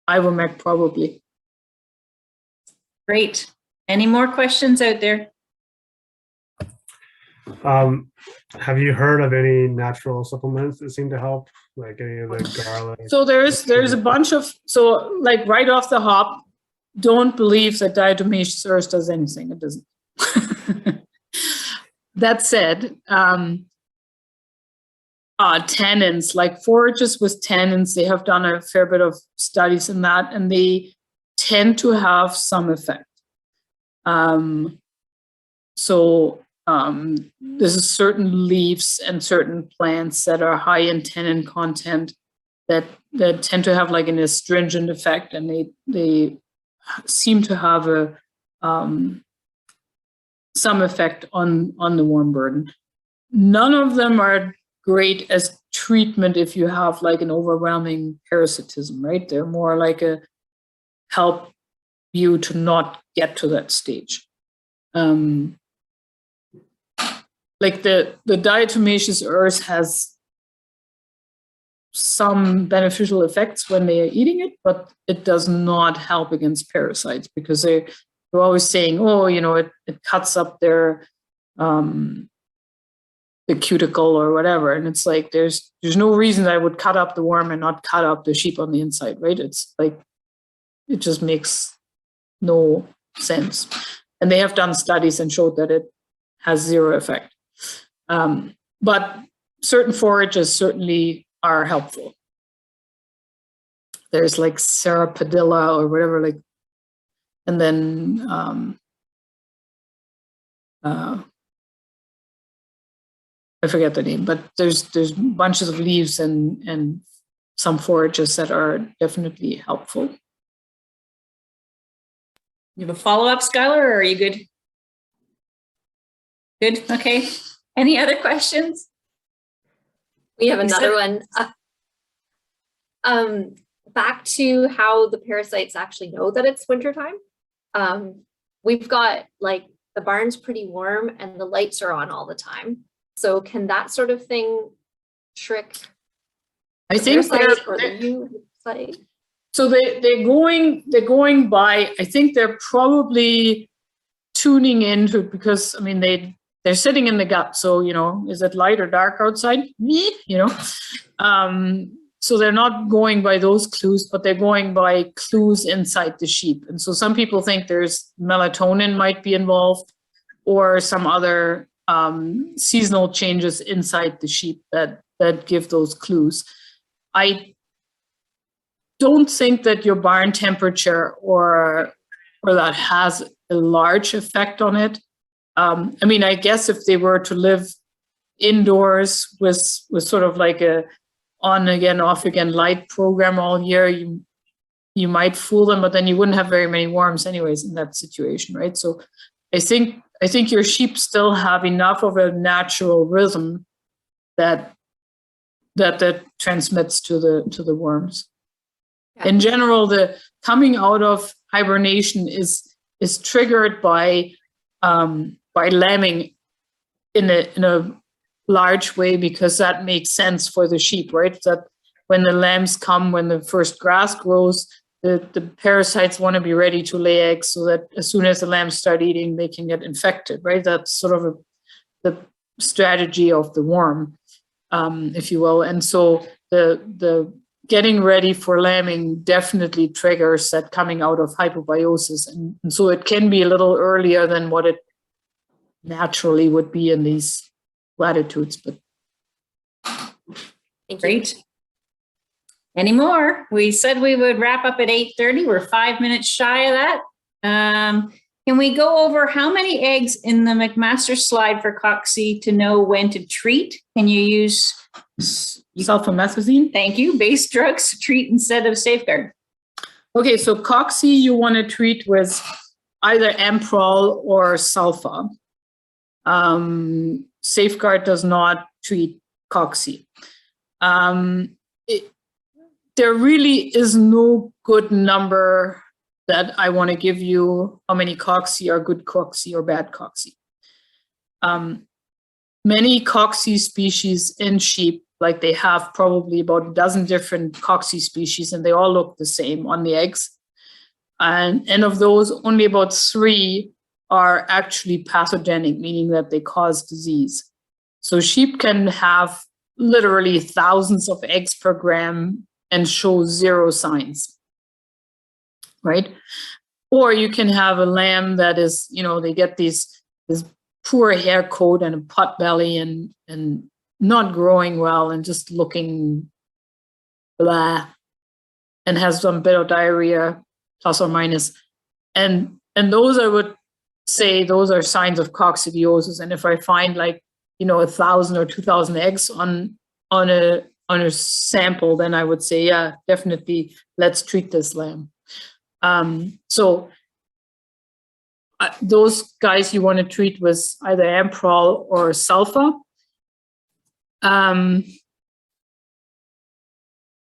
Speaker 1: Ivomec probably.
Speaker 4: Great. Any more questions out there?
Speaker 6: Have you heard of any natural supplements that seem to help Like any of the garlic?
Speaker 1: So there's a bunch of, so like right off the hop, don't believe that diatomaceous earth does anything. It doesn't. That said, tannins, like forages with tannins, they have done a fair bit of studies in that, and they tend to have some effect. This is certain leaves and certain plants that are high in tannin content that tend to have like an astringent effect, and they seem to have a some effect on the worm burden. None of them are great as treatment if you have like an overwhelming parasitism, right? They're more like a help you to not get to that stage. Like the diatomaceous earth has some beneficial effects when they are eating it, but it does not help against parasites because they're always saying, oh, you know, it cuts up their the cuticle or whatever. And it's like, there's no reason I would cut up the worm and not cut up the sheep on the inside, right? It's like, it just makes no sense. And they have done studies and showed that it has zero effect. But certain forages certainly are helpful. There's like Serrapadilla or whatever, like, and then I forget the name, but there's bunches of leaves and some forages that are definitely helpful.
Speaker 4: You have a follow-up, Skylar, or are you good? Good, okay. Any other questions?
Speaker 2: We have another one. Back to how the parasites actually know that it's wintertime. We've got like the barn's pretty warm and the lights are on all the time. So can that sort of thing trick?
Speaker 1: I think so they're going by, I think they're probably tuning into, because I mean they're sitting in the gut, so you know, is it light or dark outside? Me, you know. So they're not going by those clues, but they're going by clues inside the sheep. And so some people think there's melatonin might be involved, or some other seasonal changes inside the sheep that give those clues. I don't think that your barn temperature or that has a large effect on it. I mean, I guess if they were to live indoors with sort of like a on again, off again light program all year, you might fool them, but then you wouldn't have very many worms anyways in that situation, right? So I think your sheep still have enough of a natural rhythm that transmits to the worms. Yeah. In general, the coming out of hibernation is triggered by lambing in a large way, because that makes sense for the sheep, right? That when the lambs come, when the first grass grows, the parasites want to be ready to lay eggs, so that as soon as the lambs start eating, they can get infected, right? That's sort of the strategy of the worm, if you will. And so the getting ready for lambing definitely triggers that coming out of hypobiosis. And so it can be a little earlier than what it naturally would be in these latitudes, but
Speaker 4: great. Any more? We said we would wrap up at 8:30. We're 5 minutes shy of that. Can we go over how many eggs in the McMaster slide for cocci to know when to treat? Can you use
Speaker 1: sulfamethazine?
Speaker 4: Thank you. Base drugs to treat instead of safeguard.
Speaker 1: Okay, so cocci you want to treat with either Amprol or sulfa. Safeguard does not treat cocci. There really is no good number that I want to give you how many cocci are good cocci or bad cocci. Many cocci species in sheep, like they have probably about a dozen different cocci species, and they all look the same on the eggs. And of those, only about 3 are actually pathogenic, meaning that they cause disease. So sheep can have literally thousands of eggs per gram and show zero signs, right? Or you can have a lamb that is, they get this poor hair coat and a pot belly and not growing well and just looking blah, and has some bit of diarrhea, plus or minus. And those, I would say, those are signs of coccidiosis. And if I find 1,000 or 2,000 eggs on a sample, then I would say, yeah, definitely, let's treat this lamb. So those guys you want to treat with either Amprol or sulfa.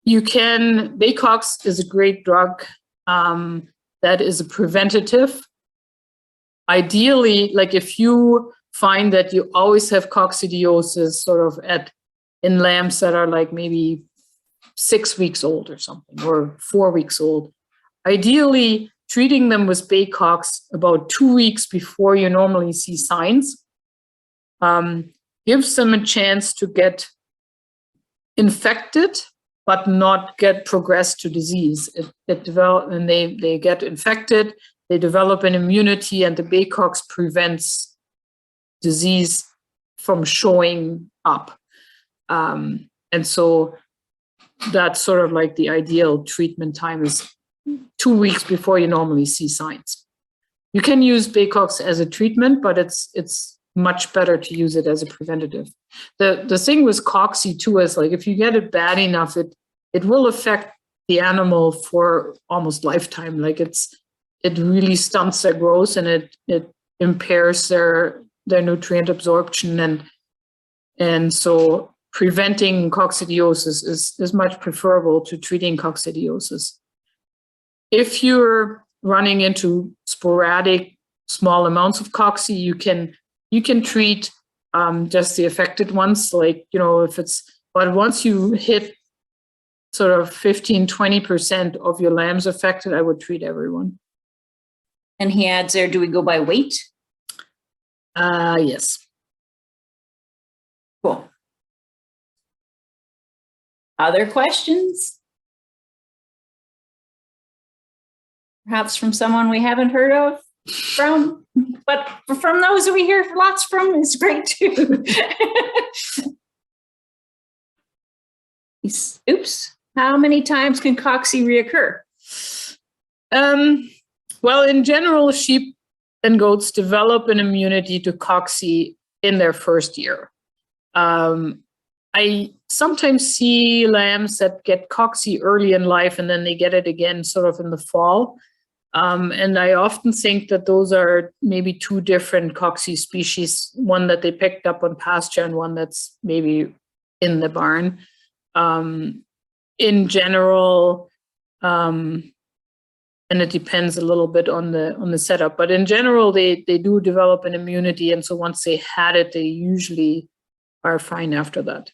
Speaker 1: Bacox is a great drug that is a preventative. Ideally, if you find that you always have coccidiosis sort of in lambs that are maybe 6 weeks old or something, or 4 weeks old, ideally treating them with Bacox about 2 weeks before you normally see signs gives them a chance to get infected, but not get progressed to disease. It develop, and they get infected, they develop an immunity, and the Bacox prevents disease from showing up. And so that's sort of the ideal treatment time is 2 weeks before you normally see signs. You can use Bacox as a treatment, but it's much better to use it as a preventative. The thing with cocci too is if you get it bad enough, it will affect the animal for almost lifetime. It really stunts their growth, and it impairs their nutrient absorption, and so preventing coccidiosis is much preferable to treating coccidiosis. If you're running into sporadic small amounts of cocci, you can treat just the affected ones, but once you hit sort of 15-20% of your lambs affected, I would treat everyone.
Speaker 4: And he adds there, do we go by weight?
Speaker 1: Yes.
Speaker 4: Cool. Other questions? Perhaps from someone we haven't heard of but from those that we hear lots from is great too. Oops. How many times can cocci reoccur?
Speaker 1: Well, in general, sheep and goats develop an immunity to cocci in their first year. I sometimes see lambs that get cocci early in life and then they get it again sort of in the fall. And I often think that those are maybe two different cocci species, one that they picked up on pasture and one that's maybe in the barn. In general, and it depends a little bit on the setup, but in general, they do develop an immunity. And so once they had it, they usually are fine after that.